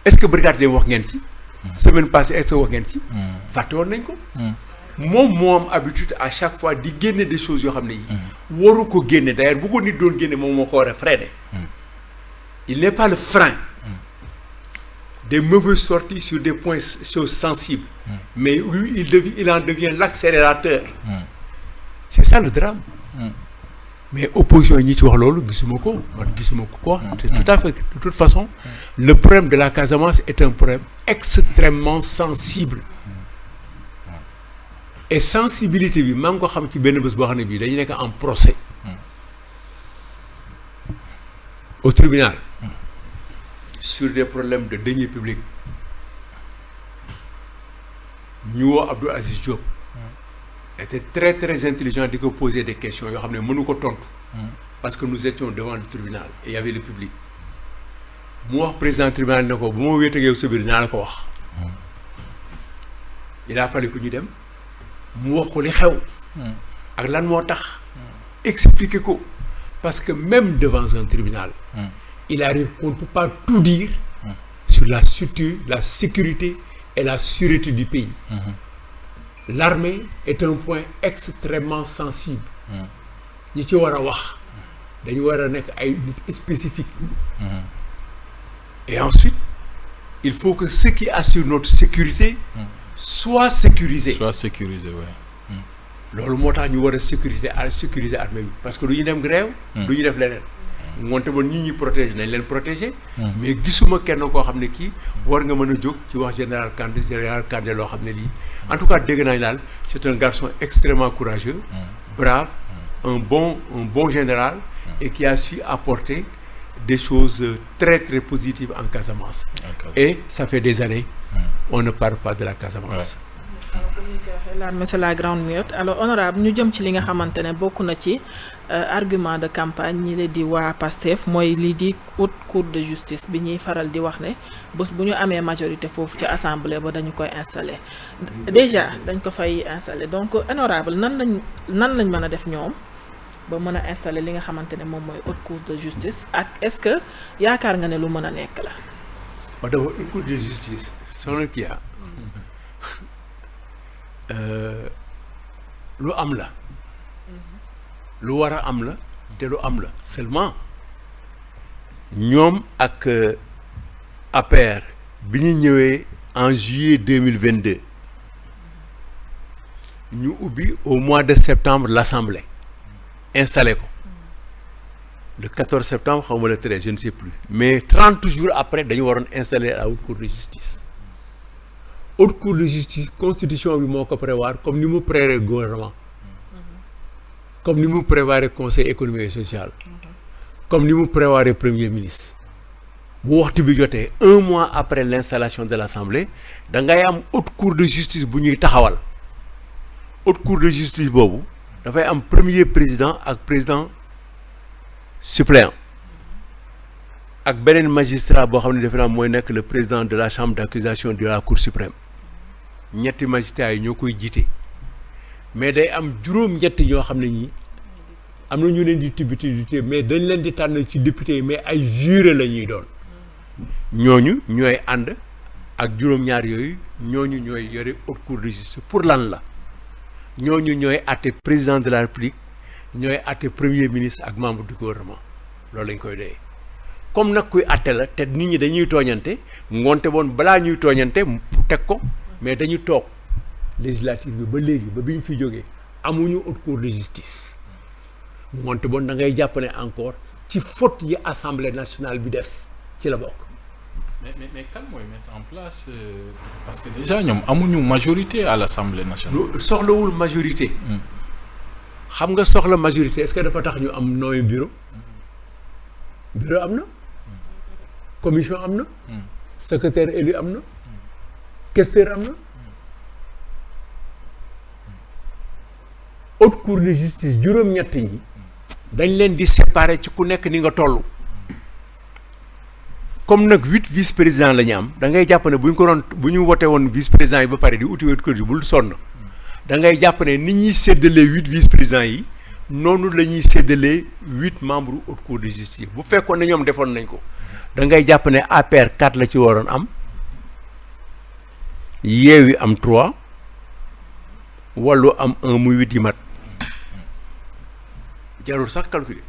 Est-ce que brigade dem wax ngeen ci? Semaine passée est-ce que wax ngeen ci? fàtte woon nañ ko. moom moo am habitude à chaque fois di génne des choses yoo xam ne yi waru ko génne d'ailleurs bu ko nit doon génne moom moo ko war a freiner. Il n'est pas le frein des mauvaises sorties sur des points choses sensibles. Mais lui il en devient l'accélérateur. C'est ça le drame. Mais opposition yi ñi ci wax loolu gisuma ko quoi. Tout à fait de toute façon le problème de la Casamance est un problème extrêmement sensible. et sensibilité bi maa ngi ko xam ci benn bés boo xam ne bii dañu nekk en procès au tribunal sur des problèmes de deniers publics ñu woo Abdou Aziz Diop était très très intelligent di ko poser des questions yoo xam ne mënu ko tontu parce que nous étions devant le tribunal et il y avait le public mu wax président tribunal ne ko bu ma wéet ak yow sa biir naa la ko wax il a fallu que ñu dem mu wax ko li xew ak lan moo tax expliquer ko parce que même devant un tribunal il arrive qu'on ne peut pas tout dire sur la sécurité et la sûreté du pays l'armée est un point extrêmement sensible ñi ci war a wax dañu war a nekk ay nit spécifique et ensuite il faut que ceux qui assurent notre sécurité soient sécurisés ouais. loolu moo tax ñu war a sécuriser armée bi parce que du ñu dem grève du ñu def leneen ngoonte ba nit ñi protéger nañ leen protéger mais gisuma kenn koo xam ne kii war nga mën a jóg ci wax général Kandé loo xam ne lii en tout cas dégg nañ daal c'est un garçon extrêmement courageux brave un bon général et qui a su apporter des choses très très positives en Casamance et ça fait des années on ne parle pas de la Casamance alors comme ni ko waxee l'armée c'est la grande muette alors honorable ñu jëm ci li nga xamante ne bokk na ci argument de campagne ñi leen di waa PASTEF mooy lii di haute cour de justice bi ñuy faral di wax ne bés bu ñu amee majorité foofu ci assemblée ba dañu koy installer déjà dañ ko fay installer donc honorable nan lañ mën a def ñoom ba mën a installer li nga xamante ne moom mooy haute cour de justice ak est-ce que yaakaar nga ne lu mën a nekk la. waaw d'abord haute cour de justice soxna Kya lu am la lu war a am la te lu am la seulement ñoom ak APR bi ñu ñëwee en juillet 2022 ñu ubbi au mois de septembre l'assemblée installé ko le 14 septembre xaw ma le 13 je ne sais plus mais 30 jours après dañu waroon installer la haute cour de justice haute cour de justice constitution bi moo ko prévoir comme ni mu prévoir gouvernement comme ni mu prévoir conseil économique et social comme ni mu prévoir premier ministre bu waxtu bi jotee 1 mois après l'installation de l'assemblée da ngay am haute cour de justice bu ñuy taxawal haute cour de justice boobu dafay am premier président ak président suppléant ak beneen magistrat boo xam ne defe naa mooy nekk le président de la chambre d'accusation de la cour suprême ñetti magistrats yi ñoo koy jiite mais day am juróom-ñetti ñoo xam ne ñi am na ñu leen di député mais dañ leen di tànn ci député yi mais ay juré la ñuy doon ñooñu ñooy ànd ak juróom-ñaar yooyu ñooñu ñooy yore haute cour de justice pour lan la ñooñu ñooy àtte président de la république ñooy àtte premier ministre ak membre du gouvernement loolu lañ koy doyee comme nag kuy àtte la te nit ñi dañuy tooñante ngoonte boon balaa ñuy tooñante teg ko mais dañu toog législative bi ba léegi ba bi ñu fi jógee amuñu haute cour de justice ngoonte boon da ngay jàpp ne encore ci faute yi assemblée nationale bi def ci la bokk. mais kan mooy mettre en place parce que déjà ñoom amuñu majorité à l'assemblée nationale. soxlawul majorité. xam nga soxla majorité est-ce que dafa tax ñu am nooy bureau am na commission am na secrétaire élu am na questeur am na haute cour de justice juróom-ñett ñi dañ leen di séparer ci ku nekk ni nga toll comme nag 8 vice-présidents la ñu am da ngay jàpp ne bu ñu wote woon vice-présidents yi ba pare di uti haute cour bul sonn da ngay jàpp ne ni ñuy séddalee 8 vice-présidents yi noonu la ñuy séddalee 8 membres haute cour de justice bu fekkoon ne ñoom defoon nañ ko da ngay jàpp ne APR 4 la ci waroon am Yewwi am 3 Wallu am 1 muy 8 yi mat jarul sax calculer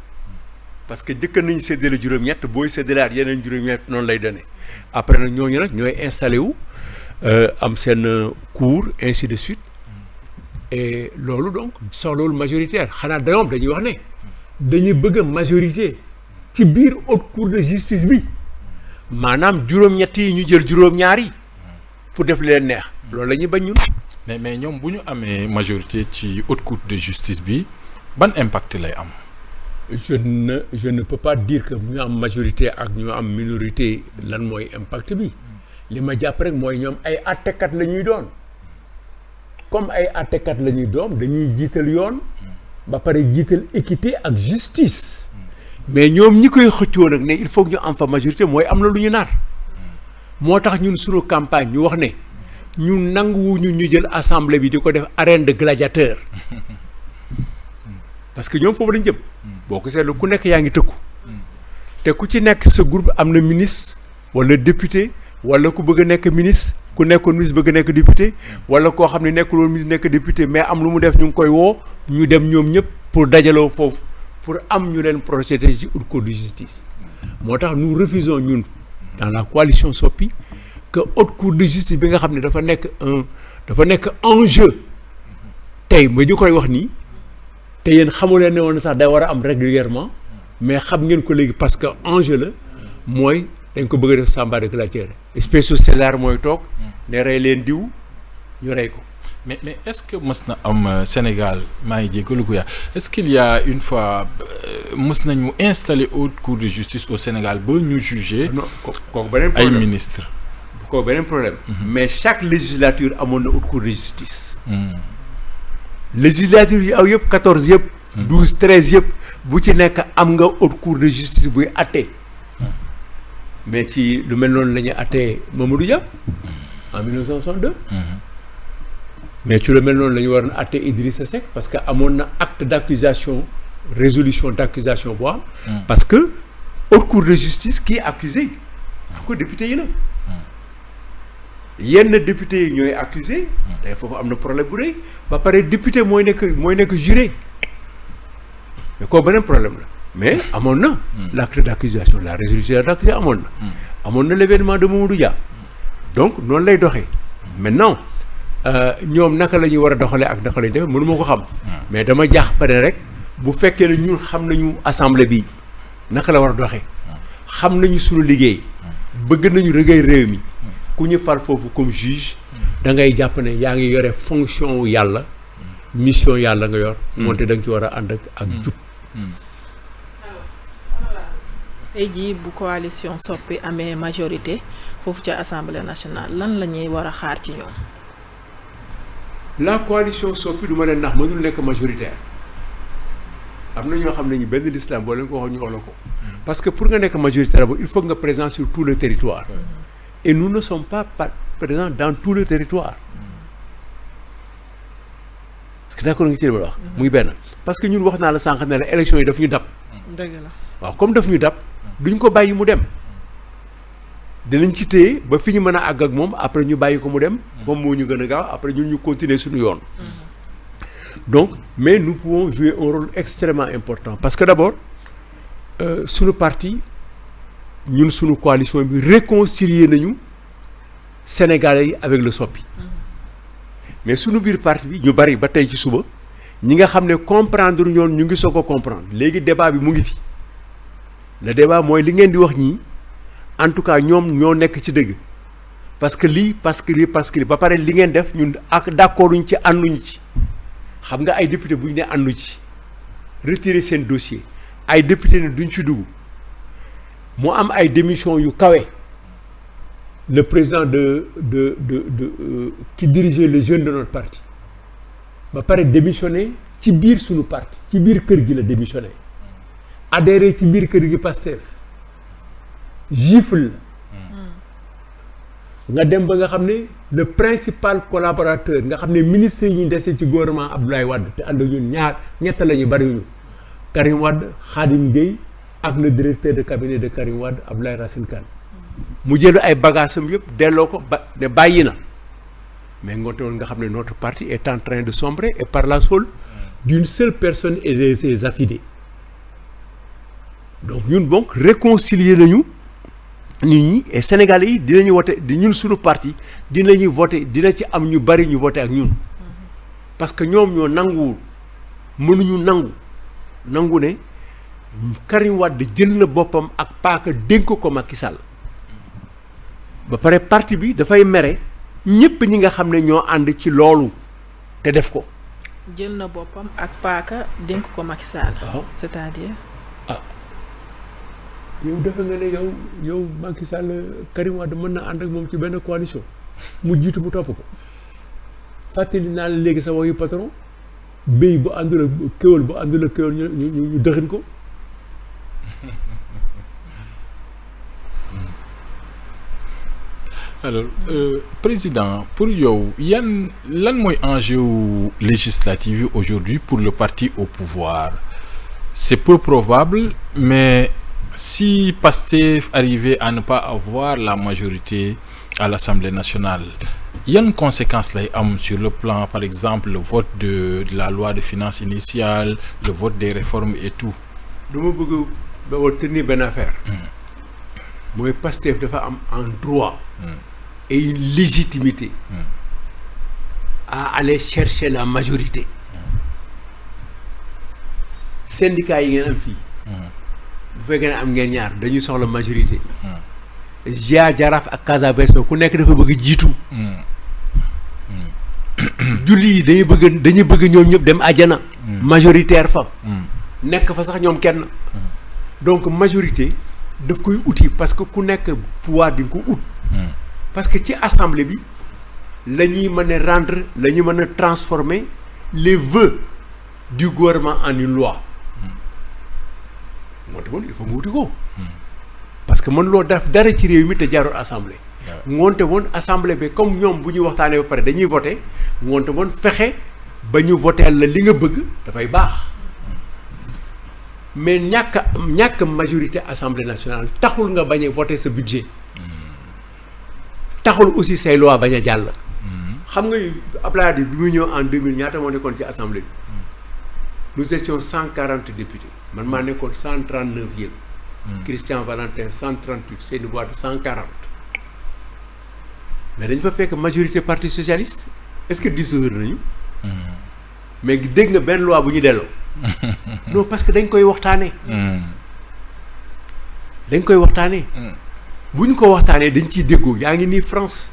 parce que jëkk nañu séddale juróom-ñett booy séddaleaat yeneen juróom-ñett noonu lay donné après nag ñooñu nag ñooy installé wu am seen cour ainsi de suite et loolu donc soxlawul majoritaire xanaa dañoom dañuy wax ne dañuy bëgg a majorité ci biir haute cour de justice bi maanaam juróom-ñett yi ñu jël juróom-ñaar yi pour def leen neex loolu la ñuy bañ ñun. mais ñoom bu ñu amee majorité ci haute cour de justice bi ban impact lay am. je ne peux pas dire que ñu am majorité ak ñu am minorité lan mooy impact bi li ma jàpp rek mooy ñoom ay àttekat la ñuy doon comme ay àttekat la ñuy doon dañuy jiital yoon ba pare jiital équité ak justice mais ñoom ñi koy xëccoo nag ne il faut que ñu am fa majorité mooy am na lu ñu nar moo tax ñun suñu campagne ñu wax ne ñu nanguwuñu ñu jël assemblée bi di ko def arène de gladiateur parce que ñoom foofu lañ jëm boo ko seetlu ku nekk yaa ngi tëkku te ku ci nekk sa groupe am na ministre wala député wala ku bëgg a nekk ministre ku nekkoon ministre bëgg a nekk député wala koo xam ne nekkul woon ministre nekk député mais am lu mu def ñu ngi koy woo ñu dem ñoom ñëpp pour dajaloo foofu pour am ñu leen projeté ci haute cour de justice moo tax nous refusons ñun dans la coalition Soppi que haute cour de justice bi nga xam ne dafa nekk enjeu tey ba ñu koy wax nii te yéen xamuleen ne woon sax day war a am régulièrement mais xam ngeen ko léegi parce que enjeu la mooy dañ ko bëgg a def samba de gladiateur espèce César mooy toog ne rey leen diw ñu rey ko. mais est-ce que mës na am Sénégal maa ngi jéggalu ko yaa est-ce qu'il y a une fois mës nañu installer haute cour de justice au Sénégal ba ñu juger kooku beneen problème ay ministres. kooku beneen problème. mais chaque législature amoon na haute cour de justice. législature yi aw yëpp 14 yëpp. 12 13 yëpp bu ci nekk am nga haute cour de justice buy àtte. mais ci lu mel noonu la ñuy àttee Mamadou Dia en 1962. mais ci lu mel noonu la ñu waroon àttee Idrissa Seck parce que amoon na acte d'accusation résolution d'accusation boo am. parce que haute cour de justice kii accusé xam ko député yi la. yenn député yi ñooy accusé te foofu am na problème bu rëy ba pare député mooy nekk juré mais kooku beneen problème la mais amoon na l'acte d'accusation la résolution d'accusation amoon na l'événement de Mamadou Dia donc noonu lay doxee maintenant ñoom naka la ñuy war a doxalee ak naka la ñuy defee mënu ma ko xam mais dama jaax pare rek bu fekkee ne ñun xam nañu assemblée bi naka la war a doxee xam nañu suñu liggéey bëgg nañu rëgay réew mi ku ñu fal foofu comme juge da ngay jàpp ne yaa ngi yore fonction wu yàlla mission yàlla nga yor moonte da nga ci war a ànd ak jub. tey jii bu coalition Soppi amee majorité foofu ca assemblée nationale lan la ñuy war a xaar ci ñoom. la coalition Soppi du ma leen nax mënul nekk majoritaire am na ñoo xam ne ñu benn l'islam boo leen ko waxoon ñu wax la ko parce que pour nga nekk majoritaire boobu il faut nga présent sur tout le territoire. et nous ne sommes pas présents dans tout le territoire parce que d'accord nga ci li ma wax. muy benn parce que ñun wax naa la sànq ne la élection yi daf ñu dab. dëgg la waaw comme daf ñu dab duñ ko bàyyi mu dem dinañ ci téye ba fi ñu mën a àgg ak moom après ñu bàyyi ko mu dem. comme moo ñu gën a gaaw après ñun ñu continuer suñu yoon. donc mais nous pouvons jouer un rôle extrêmement important parce que d'abord suñu parti. ñun suñu coalition bi réconcilier nañu Sénégalais yi avec le Soppi mais suñu biir parti bi ñu bari ba tey ci suba ñi nga xam ne comprendre ñoon ñu ngi soog a comprendre léegi débat bi mu ngi fi le débat mooy li ngeen di wax ñii en tout cas ñoom ñoo nekk ci dëgg parce que lii ba pare li ngeen def ñun ak d'accorduñ ci ànduñu ci xam nga ay député bu ñu ne àndu ci retirer seen dossier ay député ne duñ ci dugg mu am ay démission yu kawe le président qui dirigeait les jeunes de notre parti ba pare démissionné ci biir suñu parti ci biir kër gi la démissionné adhéré ci biir kër gi Pastef gifle nga dem ba nga xam ne le principal collaborateur nga xam ne ministre yi ñu dese ci gouvernement Abdoulaye Wade te ànd ak ñun ñett la ñu bariwuñu Karim Wade Khadim Gueye ak le directeur de cabinet de Karim Wade Abdoulaye Racine Kane mu jël ay bagages am yëpp delloo ko ne bàyyi na mais ngoonte woon nga xam ne notre parti est en train de sombrer et par la seule d'une seule personne et de ses affidés donc ñun donc réconcilier nañu nit ñi et Sénégalais yi dinañu voté di ñun suñu parti dinañuy voté dina ci am ñu bari ñu voté ak ñun parce que ñoom ñoo nanguwul mënuñu nangu ne Karim Wade jël na boppam ak paaka dénk ko Macky Sall ba pare parti bi dafay mere ñépp ñi nga xam ne ñoo ànd ci loolu te def ko. jël na boppam ak paaka dénk ko Macky Sall. waaw c'est-à-dire. yow defe nga ne yow Macky Sall Karim Wade mën na ànd ak moom ci benn coalition mu jiitu mu topp ko fàttali naa la léegi sa waxu patron béy bu àndul ak kéwél bu àndul ak kéwél ñu dëxin ko. alors président pour yow lan mooy enjeu législatif aujourd'hui pour le parti au pouvoir c'est peu probable mais si Pastef arrivait à ne pas avoir la majorité à l'Assemblée nationale yan conséquences lay am sur le plan par exemple le vote de la loi de finances initiale le vote des réformes et tout. dama bëgg ba tenir benn affaire. mooy Pastef dafa am un droit. et une légitimité. à aller chercher la majorité. syndicats yi ngeen am fii. bu fekkee ne am ngeen ñaar dañuy soxla majorité. Jaraaf ak Casamance ku nekk dafa bëgg jiitu. julli yi dañuy bëgg ñoom ñëpp dem àjjana. majoritaire fa. nekk fa sax ñoom kenn. donc majorité daf koy uti parce que ku nekk pouvoir di nga ko ut. parce que ci assemblée bi la ñuy mën a rendre la ñuy mën a transformer les vœux du gouvernement en une loi. ngoonte woon il faut mu wuti ko. parce que mën loo def dara ci réew mi te jaarul assemblée. ngoonte woon assemblée bi comme ñoom bu ñu waxtaanee ba pare dañuy voté ngoonte woon fexe ba ñu voté la li nga bëgg dafay baax. mais ñàkk majorité assemblée nationale taxul nga bañ a voté sa budget. taxul aussi say loi bañ a jàll. xam nga Abdoulaye Wade bi muy ñëw en 2000 ñaata moo nekkoon ci assemblée bi. nous étions 140 députés man maa nekkoon 139 yëpp. Christian Valentin 138 Seydou Wade 140. mais dañ fa fekk majorité parti socialiste est-ce que dissoudre nañu. mais dégg nga benn loi bu ñu delloo. non parce que dañ koy waxtaanee. dañ koy waxtaanee. bu ñu ko waxtaanee dañ ciy déggoo yaa ngi nii France.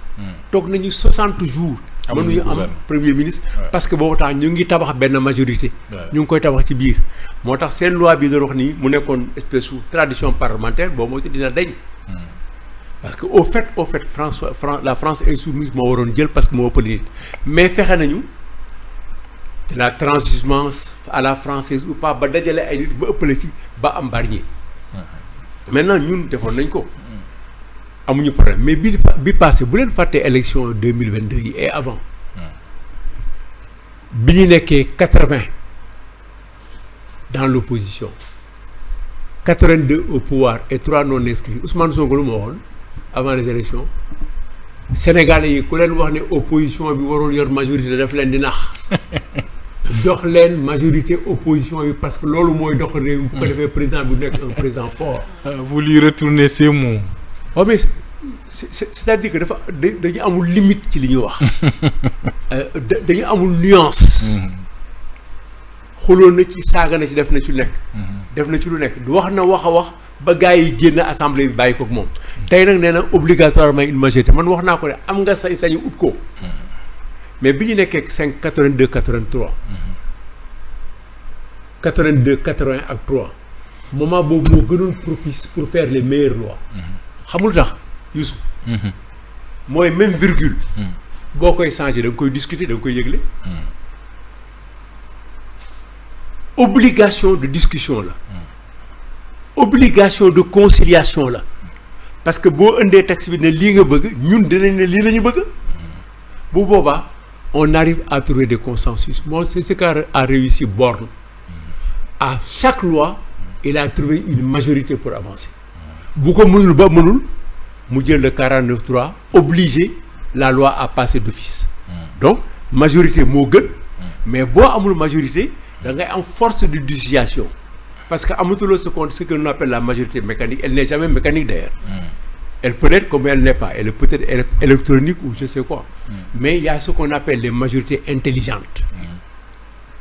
toog nañu 60 jours. mënuñu am premier ministre. parce que boobu tax ñu ngi tabax benn majorité. ñu ngi koy tabax ci biir. moo tax seen loi bi doon wax nii mu nekkoon espèce su tradition parlementaire boobu moo ci dina dañ. parce que au fait la France insoumise moo waroon jël parce que moo ëppale nit mais fexe nañu de la transhumance à la française ou pas ba dajale ay nit ba ëppale ci ba am Barnier. maintenant ñun defoon nañ ko. amuñu problème mais bi passé bu leen fàttee élection 2022 yi et avant. bi ñu nekkee 80 dans l'opposition 82 au pouvoir et 3 non inscrits Ousmane Sonko lu ma waxoon avant les élections Sénégalais yi ku leen wax ne opposition bi warul yor majorité daf leen di nax jox leen majorité opposition bi parce que loolu mooy dox réew mi bu ko defee président bi nekk un président fort. vous lui retournez ces mots. waaw mais c'est-à-dire que dañu amul limite ci li ñuy wax. dañu amul nuance. xuloon na ci saaga na ci def na ci lu nekk. def na ci lu nekk du wax na wax a wax ba gars yi génn assemblée bi bàyyi ko ak moom. tey nag nee na obligatoirement une majorité man wax naa ko ne am nga sañ-sañu ut ko. mais bi ñu nekkee 82 83. 82 80 ak 3 moment boobu moo gënoon propice pour faire les meilleures lois. xamul tax Youssou. mooy même virgule. boo koy changer da nga koy discuter da nga koy yëgle. obligation de discussion la. obligation de conciliation la. parce que boo indee texte bi ne lii nga bëgg ñun dinañ ne lii la ñu bëgg. bu boobaa on arrive à trouver des consensus moi c'est ce qu'a réussi Borne. à chaque loi il a trouvé une majorité pour avancer. bu ko mënul ba mënul mu jël le 49.3 obliger la loi à passer d'office. donc majorité moo gën. mais boo amul majorité da ngay am force de décision. parce que amatuloo ce que l'on appelle la majorité mécanique elle n'est jamais mécanique d'ailleurs. elle peut être comme elle n'est pas elle est peut-être électronique ou je sais quoi. mais il y a ce qu'on appelle les majorités intelligentes.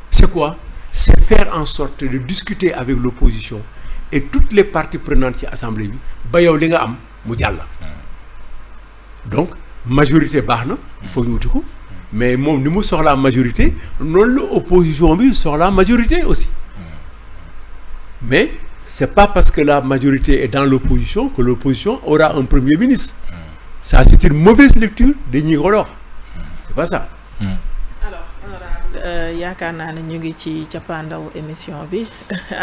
c'est quoi? c'est faire en sorte de discuter avec l'opposition et toutes les parties prenantes ci assemblée bi ba yow li nga am mu jàll. donc majorité baax na il faut ñu wuti ko mais moom ni mu soxlaa majorité noonu la opposition bi soxlaa majorité aussi mais c'est pas parce que la majorité est dans l'opposition que l'opposition aura un premier ministre ça c'est une mauvaise lecture de ñi ko wax c'est pas ça. alors honorable yaakaar naa ne ñu ngi ci cappaandaw émission bi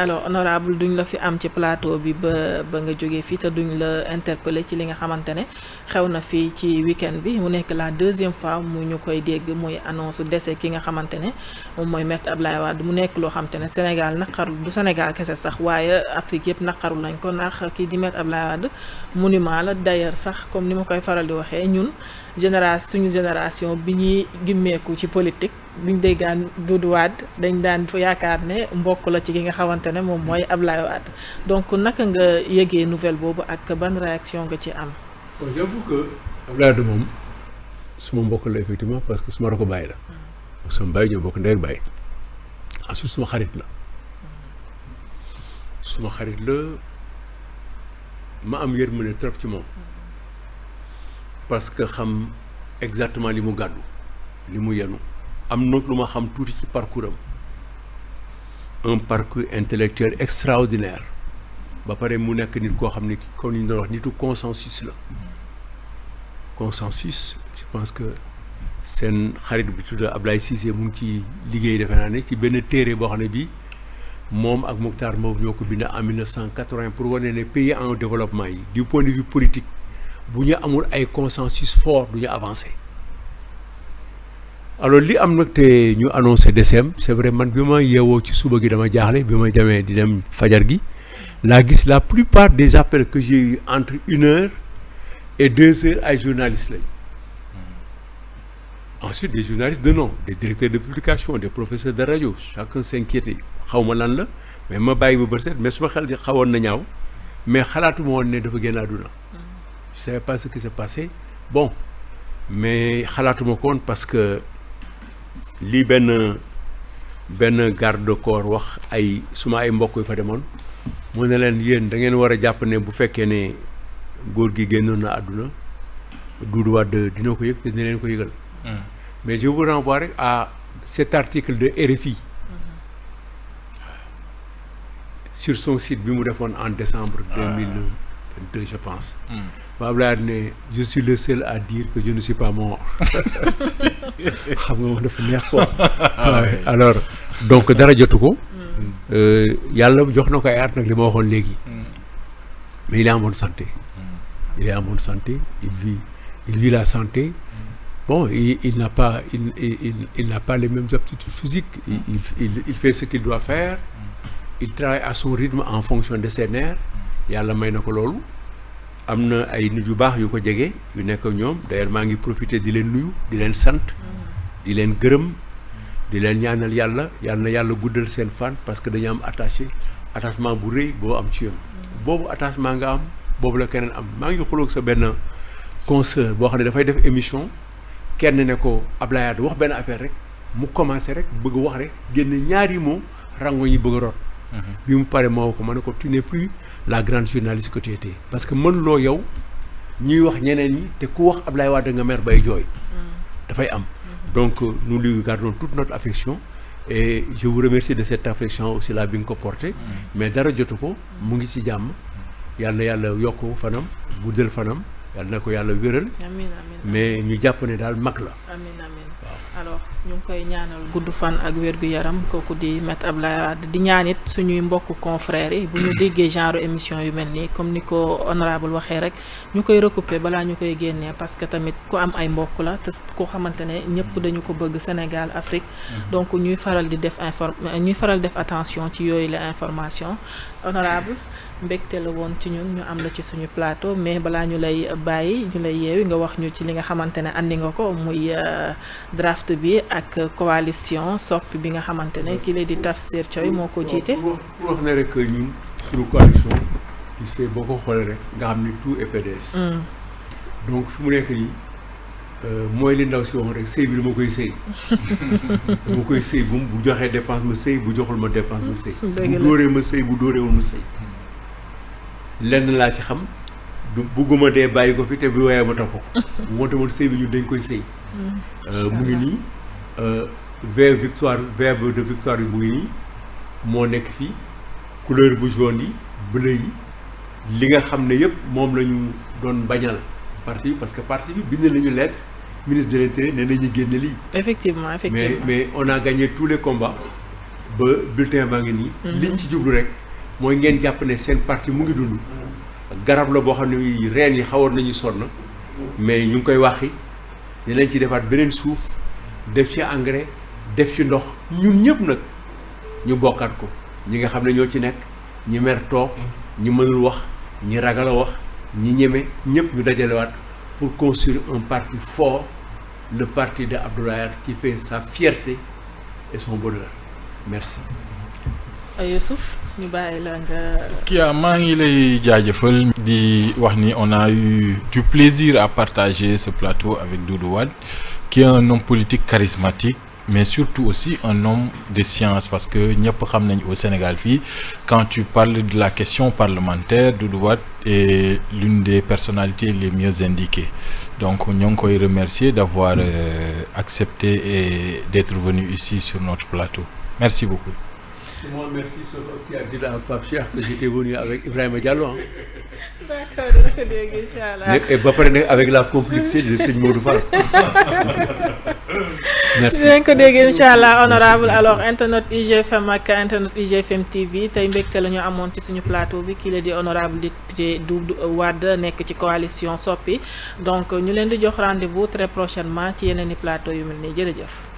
alors honorable duñ la fi am ci plateau bi ba nga jógee fii te duñ la interpeller ci li nga xamante ne xew na fii ci week-end bi mu nekk la deuxième fois mu ñu koy dégg muy annonce décès ki nga xamante ne moom mooy Maître Abdoulaye Wade mu nekk loo xamante ne Sénégal naqaru du Sénégal kese sax waaye Afrique yëpp naqaru lañ ko ndax kii di Maître Abdoulaye Wade monument la d'ailleurs sax comme ni ma koy faral di waxee ñun suñu génération bi ñuy gimmeeku ci politique biñ déggaan Doudou Wade dañ daan yaakaar ne mbokk la ci ki nga xamante ne moom mooy Abdoulaye Wade donc naka nga yëgee nouvelle boobu ak ban réaction nga ci am. bon j'avoue que Abdoulaye Wade moom suma mbokk la effectivement parce que suma rakk bàyyi la. parce que sama bàyyi ñoo bokk ndey ak bàyyi. ensuite suma xarit la. suma xarit la ma am yërmande trop ci moom. parce que xam exactement li mu gàddu li mu yenu am nag lu ma xam tuuti ci parcours am un parcours intellectuel extraordinaire ba pare mu nekk nit koo xam ne comme ni ñu doon wax nitu consensus la consensus je pense que seen xarit bi tudd Ablaye Cissé mu ngi ci liggéey defe naa ne ci benn téere boo xam ne bii moom ak Mokhtar Mbow ñoo ko bind en 1980 pour wane ne pays en développement yi du point de vue politique bu ñu amul ay consensus fort du ñu avancer alors li am nag te ñu annoncé décembre c'est vrai man bi ma yeewoo ci suba gi dama jaaxle bi ma jamee di dem fajar gi laa gis la plupart des appels que j'ai eu entre 1h et 2h ay journalistes lañ ensuite des journalistes de nom des directeurs de publication des professeurs de radio chacun s'inquiétait xaw ma lan la mais ma bàyyi ba bërset mais suma xel xawoon na ñaaw mais xalaatuma woon ne dafa génn àdduna je savais pas ce qui s'est passé bon mais xalaatuma ko woon parce que lii benn garde de corps wax ay suma ay mbokk yu fa demoon mu ne leen yéen da ngeen war a jàpp ne bu fekkee ne góor gi génnoon na àdduna Doudou Wade dina ko yëg te dina leen ko yëgal mais je vous renvoie rek à cet article de RFI sur son site bi mu defoon en décembre 2022 je pense Abdoulaye ne je suis le seul à dire que je ne suis pas mort xam nga moom dafa neex quoi alors donc dara jotu ko yàlla jox na ko ay at nag li ma waxoon léegi mais il est en bonne santé il est en bonne santé il vit la santé bon il n'a pas il n'a pas les mêmes aptitudes physiques il fait ce qu'il doit faire il travaille à son rythme en fonction de ses nerfs yàlla may na ko loolu am na ay nit yu baax yu ko jege yu nekk ñoom d'ailleurs maa ngi profiter di leen nuyu di leen sant di leen gërëm di leen ñaanal yàlla na yàlla guddal seen fan parce que dañu am attachement bu rëy boo am ci yoon boobu attachement nga am boobu la keneen am maa ngi xuloog sa benn consoeur boo xam ne dafay def émission kenn ne ko Abdoulaye Wade wax benn affaire rek mu commencé rek bëgg wax rek génn ñaari mots rango ñi bëgg a rot bi mu pare moo ko ma ne ko tu n'es plus la grande journaliste que tu étais parce que mënuloo yow ñuy wax ñeneen ñi te ku wax Abdoulaye Wade nga mer bay jooy dafay am donc nous lui gardons toute notre affection et je vous remercie de cette affection aussi là bi nga ko porté mais dara jotu ko mu ngi ci jàmm yàlla na yàlla yokk fanam guddal fanam yàlla na ko yàlla wéral amiin amiin mais ñu jàpp ne daal mag la amiin amiin alors ñu ngi koy ñaanal gudd fan ak wér-gu-yaram kooku di Maître Abdoulaye Wade di ñaanit suñuy mbokk confrères yi bu ñu déggee genre émission yu mel nii comme ni ko honorable waxee rek ñu koy recouper balaa ñu koy génnee parce que tamit ku am ay mbokk la te koo xamante ne ñëpp dañu ko bëgg Sénégal Afrique donc ñuy faral di def attention ci yooyu la information honorable mbégte la woon ci ñun ñu am la ci suñu plateau mais balaa ñu lay bàyyi ñu lay yeewi nga wax ñu ci li nga xamante ne andi nga ko muy draft bi ak coalition soppi bi nga xamante ne kii la di Tafsir Thioye moo ko jiite. pour wax ne rek ñun suñu coalition tu sais boo ko xoolee rek nga xam ni tout est PDS. donc fi mu nekk nii mooy li ndaw si wax rek sëy bi dama koy sëy dama koy sëy bu joxee dépense ma sëy bu joxul ma dépense ma sëy bu dóoree ma sëy bu dóoreewul ma sëy lenn laa ci xam du bugguma dee bàyyi ko fi te bu woowee ma topp ko moo tax woon sëy bi ñu dañ koy sëy mu ngi nii vert de victoire bi mu ngi nii moo nekk fii couleur bu jaune yi bleu yi li nga xam ne yëpp moom la ñu doon bañal parti bi parce que parti bi bind nañu lettre ministre de l'Intérieur ne nañu génne lii. effectivement mais on a gagné tous les combats ba bulletin baa ngi nii. liñ ci jublu rek mooy ngeen jàpp ne seen parti mu ngi dund. garab la boo xam ne reen yi xawoon nañu sonn mais ñu ngi koy waxi dinañ ci defaat beneen suuf def ci engrais def ci ndox ñun ñëpp nag ñu bokkaat ko ñi nga xam ne ñoo ci nekk ñi mer toog ñi mënul wax ñi ragal a wax ñi ñeme ñëpp ñu dajalewaat pour construire un parti fort, le parti de Abdoulaye Wade qui fait sa fierté et son bonheur. Merci. Youssouf ñu bàyyi la nga. Kia maa ngi lay jaajëfal di wax ni on a eu du plaisir à partager ce plateau avec Doudou Wade qui est un homme politique charismatique mais surtout aussi un homme de science parce que ñëpp xam nañ au Sénégal fii quand tu parles de la question parlementaire Doudou Wade est l'une des personnalités les mieux indiquées donc ñoo ngi koy remercier d'avoir accepté et d'être venu ici sur notre plateau merci beaucoup. C'est moi merci surtout qui a dit à Pape Cheikh que j'étais venu avec Ibrahima Diallo hein. D'accord dina ko dégg inchallah. Et ba pare nag avec la complicité de sëñ Modou Fall. Merci. dinañ ko dégg inchallah honorable alors internet IGFM ak internet IGFM TV tey mbégte la ñu amoon ci suñu plateau bi kii la di honorable député Doudou Wade nekk ci coalition Soppi donc ñu leen di jox rendez-vous très prochainement ci yeneen i plateau yu mel nii jërëjëf.